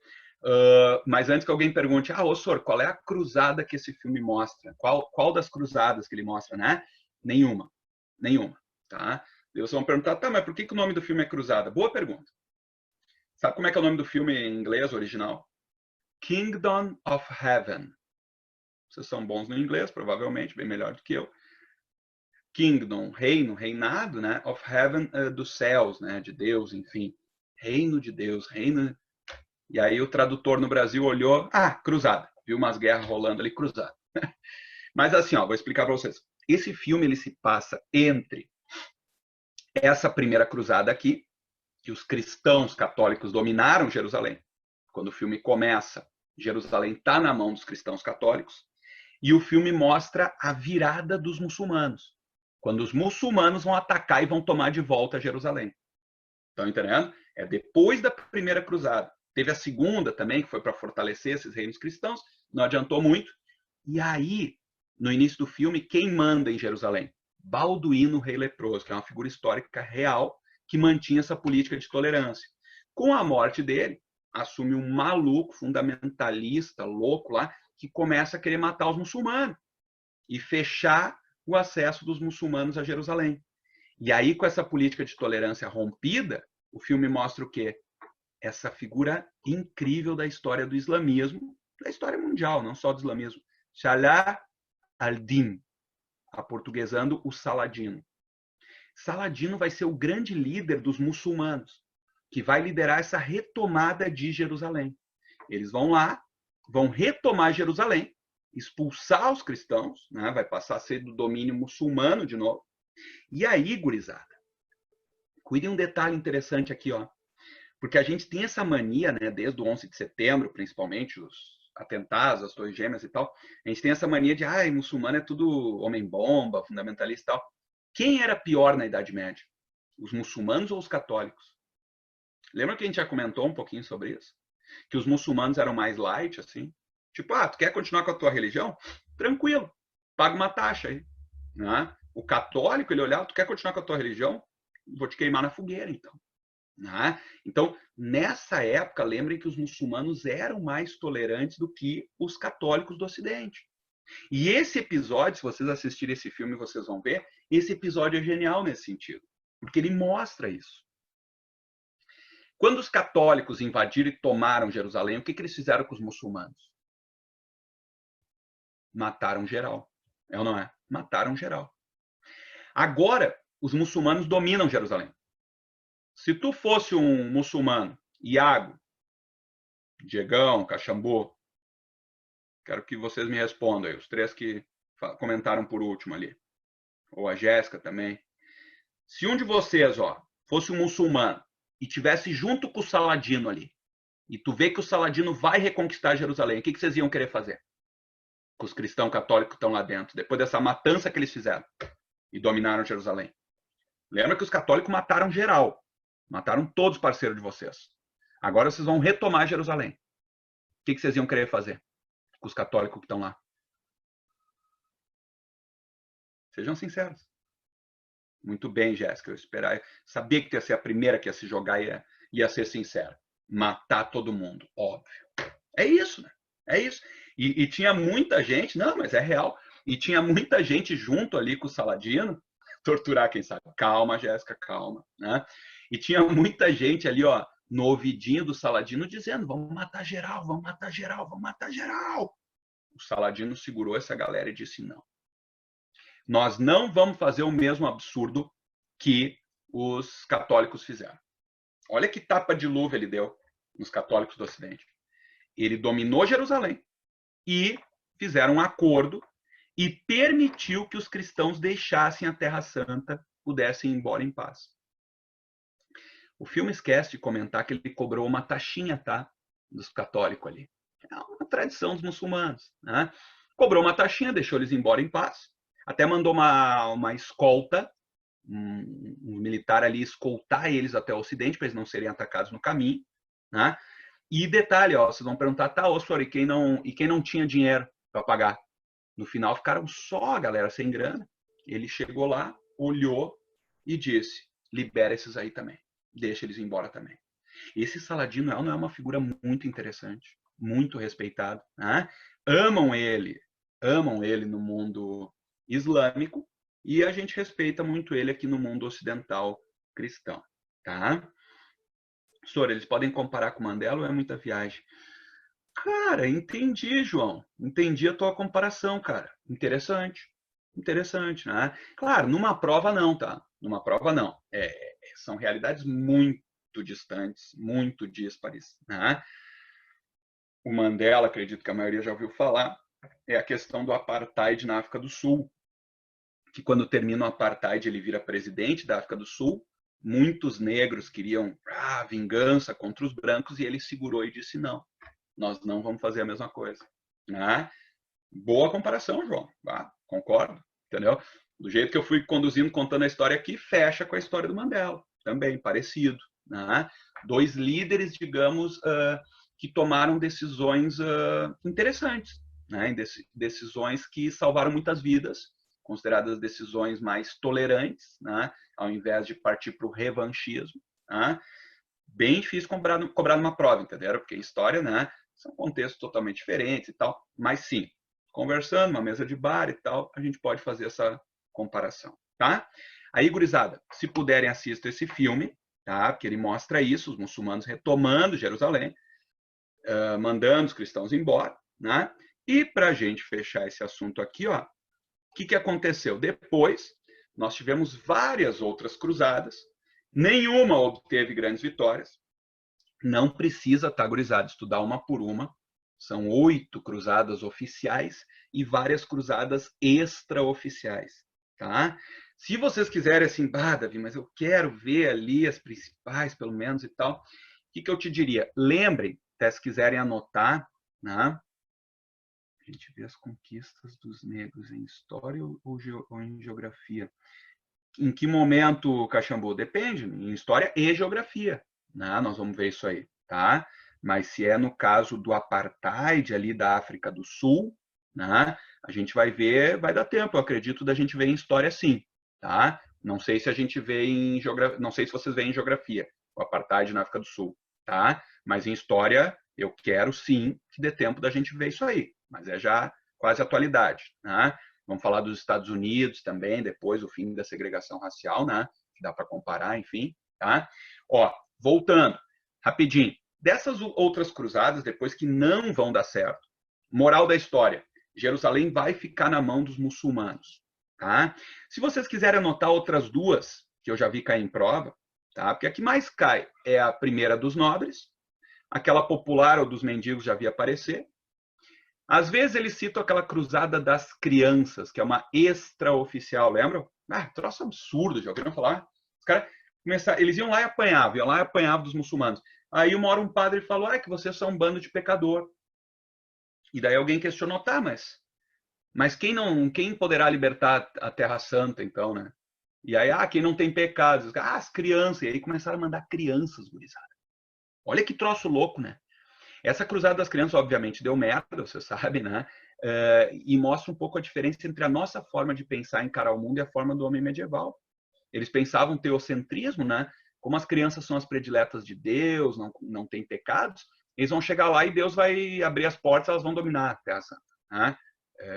Mas antes que alguém pergunte, ô Sor, qual é a cruzada que esse filme mostra? Qual das cruzadas que ele mostra, né? Nenhuma, tá? E vocês vão perguntar, tá, mas por que o nome do filme é Cruzada? Boa pergunta. Sabe como é que é o nome do filme em inglês original? Kingdom of Heaven. Vocês são bons no inglês, provavelmente, bem melhor do que eu. Kingdom, reino, reinado, né? Of Heaven, dos céus, né? De Deus, enfim. Reino de Deus, reino. E aí o tradutor no Brasil olhou, cruzada. Viu umas guerras rolando ali, cruzada. Mas assim, ó, vou explicar para vocês. Esse filme ele se passa entre essa primeira cruzada aqui, que os cristãos católicos dominaram Jerusalém. Quando o filme começa, Jerusalém está na mão dos cristãos católicos. E o filme mostra a virada dos muçulmanos. Quando os muçulmanos vão atacar e vão tomar de volta Jerusalém. Estão entendendo? É depois da primeira cruzada. Teve a segunda também, que foi para fortalecer esses reinos cristãos. Não adiantou muito. E aí, no início do filme, quem manda em Jerusalém? Balduíno, rei leproso, que é uma figura histórica real que mantinha essa política de tolerância. Com a morte dele, assume um maluco, fundamentalista, louco lá, que começa a querer matar os muçulmanos e fechar o acesso dos muçulmanos a Jerusalém. E aí, com essa política de tolerância rompida, o filme mostra o quê? Essa figura incrível da história do islamismo, da história mundial, não só do islamismo. Salah al-Din, aportuguesando o Saladino. Saladino vai ser o grande líder dos muçulmanos, que vai liderar essa retomada de Jerusalém. Eles vão lá, vão retomar Jerusalém, expulsar os cristãos, né? Vai passar a ser do domínio muçulmano de novo. E aí, gurizada, cuidem um detalhe interessante aqui, ó. Porque a gente tem essa mania, né, desde o 11 de setembro, principalmente, os atentados, as torres gêmeas e tal, a gente tem essa mania de, muçulmano é tudo homem-bomba, fundamentalista e tal. Quem era pior na Idade Média? Os muçulmanos ou os católicos? Lembra que a gente já comentou um pouquinho sobre isso? Que os muçulmanos eram mais light, assim? Tipo, tu quer continuar com a tua religião? Tranquilo, paga uma taxa aí. Né? O católico, ele olhava, tu quer continuar com a tua religião? Vou te queimar na fogueira, então. Né? Então, nessa época, lembrem que os muçulmanos eram mais tolerantes do que os católicos do Ocidente. E esse episódio, se vocês assistirem esse filme, vocês vão ver, esse episódio é genial nesse sentido, porque ele mostra isso. Quando os católicos invadiram e tomaram Jerusalém, o que eles fizeram com os muçulmanos? Mataram geral. É ou não é? Mataram geral. Agora, os muçulmanos dominam Jerusalém. Se tu fosse um muçulmano, Iago, Diegão, Caxambu, quero que vocês me respondam aí, os três que comentaram por último ali. Ou a Jéssica também. Se um de vocês, fosse um muçulmano e tivesse junto com o Saladino ali, e tu vê que o Saladino vai reconquistar Jerusalém, o que vocês iam querer fazer com os cristãos católicos que estão lá dentro, depois dessa matança que eles fizeram e dominaram Jerusalém? Lembra que os católicos mataram geral, mataram todos os parceiros de vocês. Agora vocês vão retomar Jerusalém. O que vocês iam querer fazer com os católicos que estão lá? Sejam sinceros. Muito bem, Jéssica. Eu sabia que ia ser a primeira que ia se jogar e ia ser sincera. Matar todo mundo, óbvio. É isso, né? É isso. E tinha muita gente, não, mas é real. E tinha muita gente junto ali com o Saladino, torturar quem sabe. Calma, Jéssica, calma. Né? E tinha muita gente ali, no ouvidinho do Saladino, dizendo: vamos matar geral, vamos matar geral, vamos matar geral. O Saladino segurou essa galera e disse: não. Nós não vamos fazer o mesmo absurdo que os católicos fizeram. Olha que tapa de luva ele deu nos católicos do Ocidente. Ele dominou Jerusalém e fizeram um acordo e permitiu que os cristãos deixassem a Terra Santa, pudessem ir embora em paz. O filme esquece de comentar que ele cobrou uma taxinha, tá? Dos católicos ali. É uma tradição dos muçulmanos. Né? Cobrou uma taxinha, deixou eles embora em paz. Até mandou uma escolta, um militar ali escoltar eles até o Ocidente, para eles não serem atacados no caminho. Né? E detalhe, vocês vão perguntar, senhor, e quem não tinha dinheiro para pagar? No final ficaram só a galera sem grana. Ele chegou lá, olhou e disse: libera esses aí também. Deixa eles embora também. Esse Saladino não é uma figura muito interessante, muito respeitado. Né? Amam ele no mundo islâmico e a gente respeita muito ele aqui no mundo ocidental cristão. Tá? Senhor, eles podem comparar com Mandela ou é muita viagem? Cara, entendi, João. Entendi a tua comparação, cara. Interessante. Interessante, né? Claro, numa prova não, tá? Numa prova não. São realidades muito distantes, muito díspares, né? O Mandela, acredito que a maioria já ouviu falar, é a questão do apartheid na África do Sul, que quando termina o apartheid ele vira presidente da África do Sul. Muitos negros queriam vingança contra os brancos e ele segurou e disse: não, nós não vamos fazer a mesma coisa. Né? Boa comparação, João. Concordo, entendeu? Do jeito que eu fui conduzindo, contando a história aqui, fecha com a história do Mandela. Também, parecido. Né? Dois líderes, digamos, que tomaram decisões interessantes. Né? Decisões que salvaram muitas vidas, consideradas decisões mais tolerantes, né? Ao invés de partir para o revanchismo. Né? bem difícil cobrar numa prova, entenderam? Porque história, né, são contextos totalmente diferentes e tal, mas sim, conversando, uma mesa de bar e tal, a gente pode fazer essa comparação, tá? Aí, gurizada, se puderem, assistam esse filme, tá? Porque ele mostra isso, os muçulmanos retomando Jerusalém, mandando os cristãos embora, né? E para a gente fechar esse assunto aqui, ó, o que aconteceu? Depois, nós tivemos várias outras cruzadas, nenhuma obteve grandes vitórias, não precisa, tá, gurizada, estudar uma por uma, são 8 cruzadas oficiais e várias cruzadas extraoficiais, tá? Se vocês quiserem assim, Davi, mas eu quero ver ali as principais, pelo menos, e tal, o que eu te diria? Lembrem, até se quiserem anotar, né? A gente vê as conquistas dos negros em história ou em geografia. Em que momento, Caxambu? Depende, em história e geografia, né? Nós vamos ver isso aí, tá? Mas se é no caso do apartheid ali da África do Sul, né? A gente vai ver, vai dar tempo, eu acredito, da gente ver em história sim, tá? Não sei se a gente vê em geografia, não sei se vocês veem em geografia, o apartheid na África do Sul, tá? Mas em história, eu quero sim que dê tempo da gente ver isso aí, mas é já quase atualidade, né? Vamos falar dos Estados Unidos também, depois o fim da segregação racial, né? Que dá para comparar, enfim, tá? Ó, voltando, rapidinho. Dessas outras cruzadas, depois que não vão dar certo, moral da história, Jerusalém vai ficar na mão dos muçulmanos, tá? Se vocês quiserem anotar outras duas, que eu já vi cair em prova, tá? Porque a que mais cai é a primeira dos nobres, aquela popular ou dos mendigos já vi aparecer. Às vezes eles citam aquela cruzada das crianças, que é uma extraoficial, lembram? Troço absurdo, já ouviram falar? Os caras eles iam lá e apanhavam dos muçulmanos. Aí uma hora um padre falou, que vocês são um bando de pecador. E daí alguém questionou, tá, mas quem poderá libertar a Terra Santa, então, né? E aí, quem não tem pecados? As crianças. E aí começaram a mandar crianças, gurizada. Olha que troço louco, né? Essa cruzada das crianças, obviamente, deu merda, você sabe, né? E mostra um pouco a diferença entre a nossa forma de pensar, encarar o mundo e a forma do homem medieval. Eles pensavam teocentrismo, né? Como as crianças são as prediletas de Deus, não têm pecados, eles vão chegar lá e Deus vai abrir as portas, elas vão dominar a Terra Santa. Né?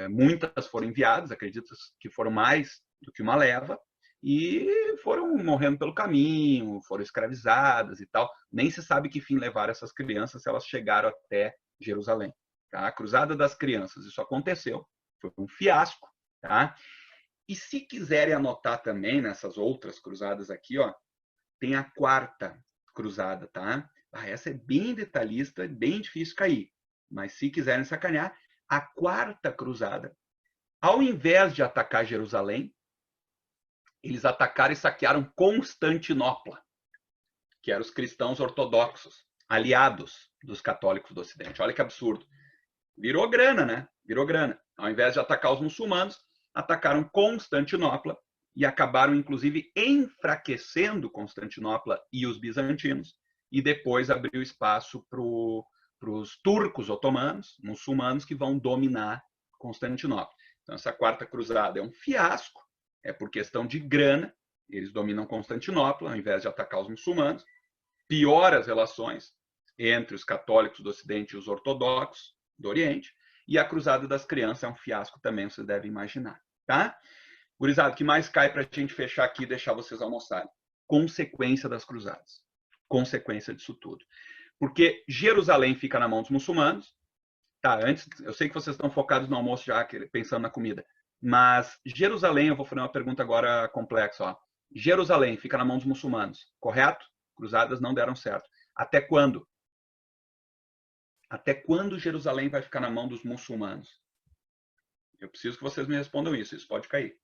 Muitas foram enviadas, acredito que foram mais do que uma leva, e foram morrendo pelo caminho, foram escravizadas e tal. Nem se sabe que fim levaram essas crianças se elas chegaram até Jerusalém. Tá? A Cruzada das Crianças, isso aconteceu, foi um fiasco. Tá? E se quiserem anotar também nessas outras cruzadas aqui, ó, tem a quarta cruzada, tá? Essa é bem detalhista, bem difícil cair. Mas se quiserem sacanear, a quarta cruzada, ao invés de atacar Jerusalém, eles atacaram e saquearam Constantinopla, que eram os cristãos ortodoxos, aliados dos católicos do Ocidente. Olha que absurdo. Virou grana, né? Virou grana. Ao invés de atacar os muçulmanos, atacaram Constantinopla e acabaram, inclusive, enfraquecendo Constantinopla e os bizantinos, e depois abriu espaço para os turcos otomanos, muçulmanos, que vão dominar Constantinopla. Então, essa quarta cruzada é um fiasco, é por questão de grana, eles dominam Constantinopla, ao invés de atacar os muçulmanos, piora as relações entre os católicos do Ocidente e os ortodoxos do Oriente, e a Cruzada das Crianças é um fiasco também, vocês devem imaginar, tá? Gurizada, o que mais cai para a gente fechar aqui e deixar vocês almoçarem? Consequência das cruzadas. Consequência disso tudo. Porque Jerusalém fica na mão dos muçulmanos. Tá, antes, eu sei que vocês estão focados no almoço já, pensando na comida. Mas Jerusalém, eu vou fazer uma pergunta agora complexa. Ó. Jerusalém fica na mão dos muçulmanos, correto? Cruzadas não deram certo. Até quando? Até quando Jerusalém vai ficar na mão dos muçulmanos? Eu preciso que vocês me respondam isso. Isso pode cair.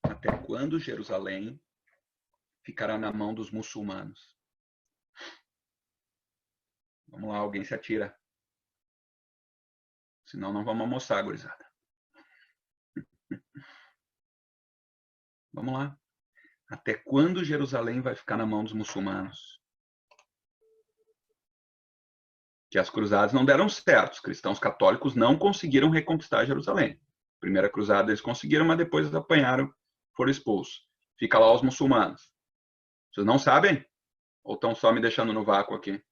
Até quando Jerusalém ficará na mão dos muçulmanos? Vamos lá, alguém se atira. Senão não vamos almoçar, gurizada. Vamos lá. Até quando Jerusalém vai ficar na mão dos muçulmanos? Que as cruzadas não deram certo. Os cristãos católicos não conseguiram reconquistar Jerusalém. Primeira cruzada eles conseguiram, mas depois eles apanharam foram expulsos. Fica lá os muçulmanos. Vocês não sabem? Ou estão só me deixando no vácuo aqui?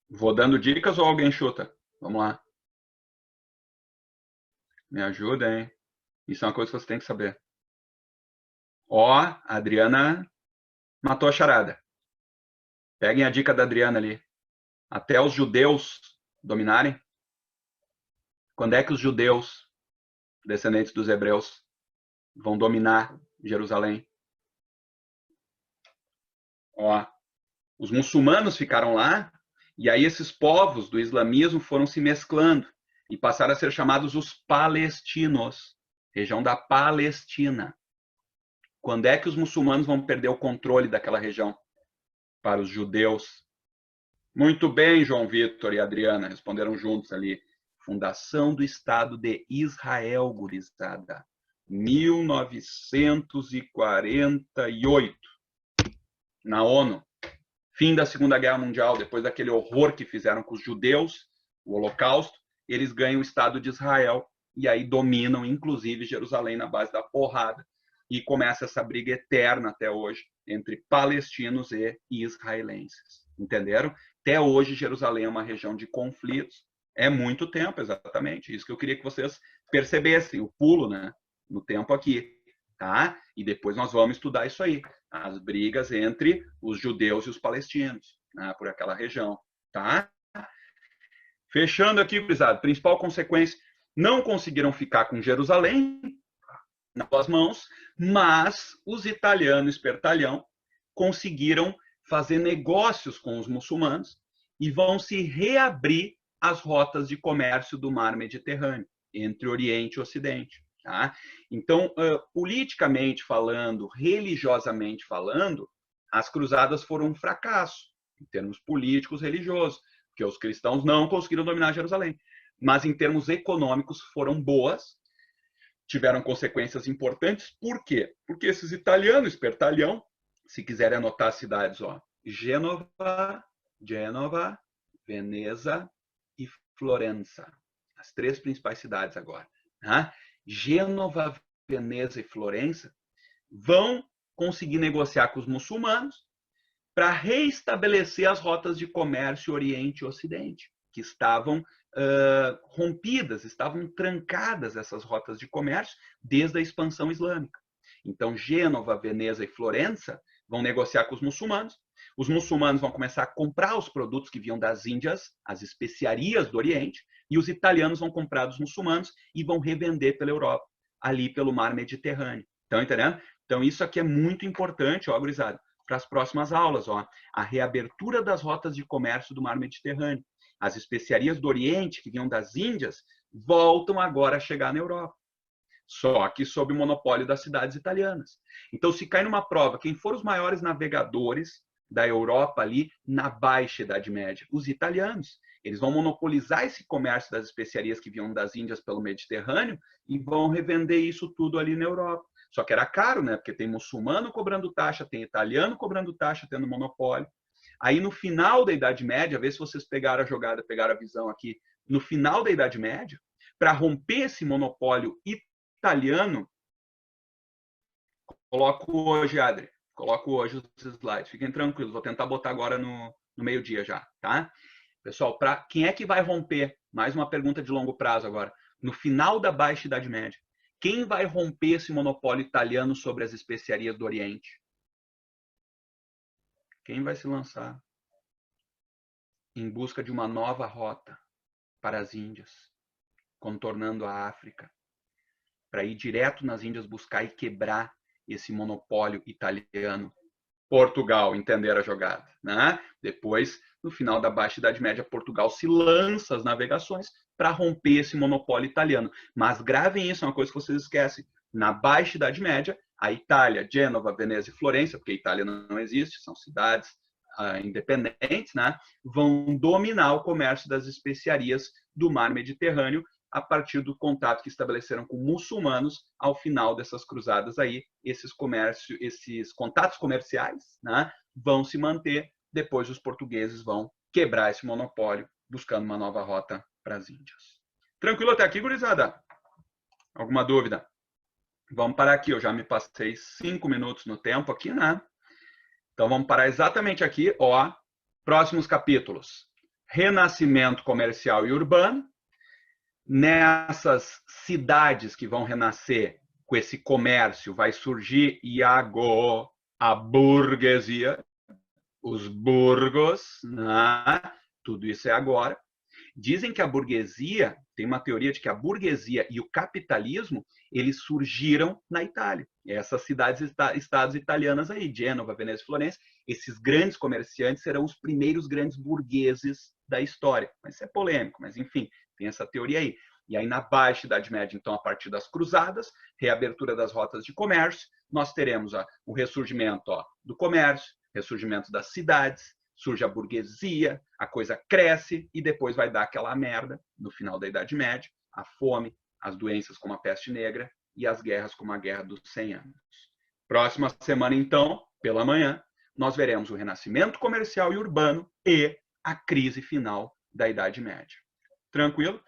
Vou dando dicas ou alguém chuta? Vamos lá. Me ajuda, hein? Isso é uma coisa que você tem que saber. Ó, a Adriana matou a charada. Peguem a dica da Adriana ali. Até os judeus dominarem. Quando é que os judeus, descendentes dos hebreus, vão dominar Jerusalém? Ó, os muçulmanos ficaram lá, e aí esses povos do islamismo foram se mesclando e passaram a ser chamados os palestinos, região da Palestina. Quando é que os muçulmanos vão perder o controle daquela região para os judeus? Muito bem, João Vitor e Adriana, responderam juntos ali. Fundação do Estado de Israel, gurizada. 1948, na ONU. Fim da Segunda Guerra Mundial, depois daquele horror que fizeram com os judeus, o Holocausto, eles ganham o Estado de Israel e aí dominam, inclusive, Jerusalém na base da porrada. E começa essa briga eterna até hoje entre palestinos e israelenses. Entenderam? Até hoje, Jerusalém é uma região de conflitos. É muito tempo, exatamente. Isso que eu queria que vocês percebessem, o pulo, né, no tempo aqui. Tá? E depois nós vamos estudar isso aí, as brigas entre os judeus e os palestinos, né, por aquela região. Tá? Fechando aqui, gurizada, principal consequência, não conseguiram ficar com Jerusalém nas suas mãos, mas os italianos, espertalhão, conseguiram fazer negócios com os muçulmanos e vão se reabrir as rotas de comércio do mar Mediterrâneo, entre Oriente e Ocidente. Tá? Então, politicamente falando, religiosamente falando, as cruzadas foram um fracasso, em termos políticos religiosos, porque os cristãos não conseguiram dominar Jerusalém. Mas, em termos econômicos, foram boas, tiveram consequências importantes. Por quê? Porque esses italianos, espertalhão, se quiserem anotar as cidades, ó, Gênova, Veneza e Florença. As três principais cidades agora. Tá? Gênova, Veneza e Florença vão conseguir negociar com os muçulmanos para reestabelecer as rotas de comércio Oriente e Ocidente, que estavam rompidas, estavam trancadas essas rotas de comércio desde a expansão islâmica. Então, Gênova, Veneza e Florença vão negociar com os muçulmanos vão começar a comprar os produtos que vinham das Índias, as especiarias do Oriente, e os italianos vão comprar dos muçulmanos e vão revender pela Europa, ali pelo mar Mediterrâneo. Estão entendendo? Então, isso aqui é muito importante, ó, gurizada, para as próximas aulas. Ó. A reabertura das rotas de comércio do mar Mediterrâneo. As especiarias do Oriente, que vinham das Índias, voltam agora a chegar na Europa. Só que sob o monopólio das cidades italianas. Então, se cai numa prova, quem foram os maiores navegadores da Europa ali na Baixa Idade Média? Os italianos. Eles vão monopolizar esse comércio das especiarias que vinham das Índias pelo Mediterrâneo e vão revender isso tudo ali na Europa. Só que era caro, né? Porque tem muçulmano cobrando taxa, tem italiano cobrando taxa, tendo monopólio. Aí, no final da Idade Média, vê se vocês pegaram a jogada, pegaram a visão aqui, no final da Idade Média, para romper esse monopólio italiano, coloco hoje, Adri, coloco hoje os slides, fiquem tranquilos, vou tentar botar agora no meio-dia já, tá? Pessoal, quem é que vai romper? Mais uma pergunta de longo prazo agora. No final da Baixa Idade Média, quem vai romper esse monopólio italiano sobre as especiarias do Oriente? Quem vai se lançar em busca de uma nova rota para as Índias, contornando a África, para ir direto nas Índias buscar e quebrar esse monopólio italiano? Portugal, entender a jogada, né? Depois, no final da Baixa Idade Média, Portugal se lança às navegações para romper esse monopólio italiano. Mas gravem isso, é uma coisa que vocês esquecem. Na Baixa Idade Média, a Itália, Gênova, Veneza e Florença, porque a Itália não existe, são cidades independentes, né? Vão dominar o comércio das especiarias do mar Mediterrâneo a partir do contato que estabeleceram com muçulmanos ao final dessas cruzadas aí. Esses contatos comerciais, né, vão se manter. Depois os portugueses vão quebrar esse monopólio, buscando uma nova rota para as Índias. Tranquilo até aqui, gurizada? Alguma dúvida? Vamos parar aqui, eu já me passei 5 minutos no tempo aqui, né? Então vamos parar exatamente aqui, ó. Próximos capítulos. Renascimento comercial e urbano. Nessas cidades que vão renascer com esse comércio, vai surgir, Iago, a burguesia, os burgos, né? Tudo isso é agora. Dizem que a burguesia, tem uma teoria de que a burguesia e o capitalismo, eles surgiram na Itália. Essas cidades, estados italianas aí, Gênova, Veneza e Florença, esses grandes comerciantes serão os primeiros grandes burgueses da história. Mas isso é polêmico, mas enfim, tem essa teoria aí. E aí na Baixa Idade Média, então, a partir das cruzadas, reabertura das rotas de comércio, nós teremos o ressurgimento do comércio, ressurgimento das cidades, surge a burguesia, a coisa cresce e depois vai dar aquela merda no final da Idade Média, a fome, as doenças como a peste negra e as guerras como a Guerra dos 100 Anos. Próxima semana, então, pela manhã, nós veremos o renascimento comercial e urbano e a crise final da Idade Média. Tranquilo?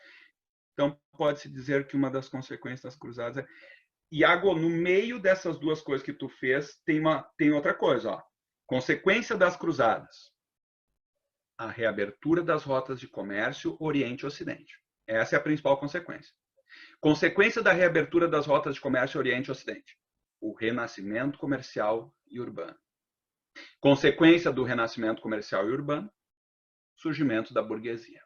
Então, pode-se dizer que uma das consequências das cruzadas é... Iago, no meio dessas duas coisas que tu fez, tem outra coisa, ó. Consequência das cruzadas. A reabertura das rotas de comércio Oriente e Ocidente. Essa é a principal consequência. Consequência da reabertura das rotas de comércio Oriente e Ocidente. O renascimento comercial e urbano. Consequência do renascimento comercial e urbano, surgimento da burguesia.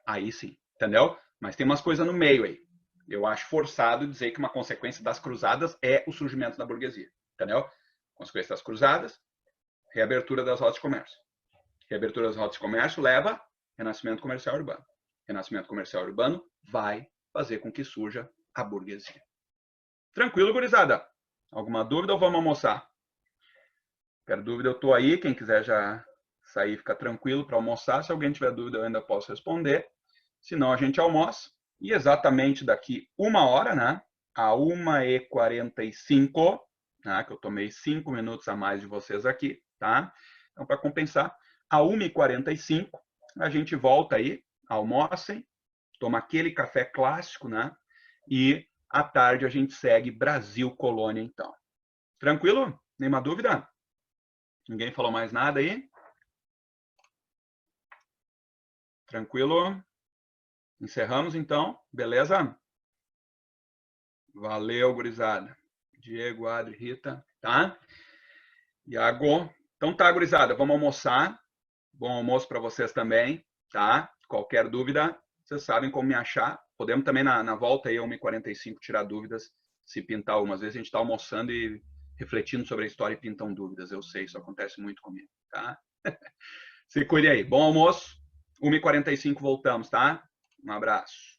Aí sim, entendeu? Mas tem umas coisas no meio aí. Eu acho forçado dizer que uma consequência das cruzadas é o surgimento da burguesia, entendeu? Consequência das cruzadas, reabertura das rotas de comércio. Reabertura das rotas de comércio leva renascimento comercial urbano. Renascimento comercial urbano vai fazer com que surja a burguesia. Tranquilo, gurizada? Alguma dúvida ou vamos almoçar? Qualquer dúvida, eu estou aí. Quem quiser já sair, fica tranquilo para almoçar. Se alguém tiver dúvida, eu ainda posso responder. Se não, a gente almoça. E exatamente daqui 1 hora, né? A 1h45, né, que eu tomei 5 minutos a mais de vocês aqui, tá? Então, para compensar, a 1h45, a gente volta aí, almocem, toma aquele café clássico, né? E à tarde a gente segue Brasil Colônia, então. Tranquilo? Nenhuma dúvida? Ninguém falou mais nada aí? Tranquilo? Encerramos, então. Beleza? Valeu, gurizada. Diego, Adri, Rita, tá? Iago. Então tá, gurizada, vamos almoçar. Bom almoço para vocês também, tá? Qualquer dúvida, vocês sabem como me achar. Podemos também na volta aí, 1h45, tirar dúvidas, se pintar algumas vezes. A gente está almoçando e refletindo sobre a história e pintam dúvidas. Eu sei, isso acontece muito comigo, tá? Se cuide aí. Bom almoço. 1h45 voltamos, tá? Um abraço.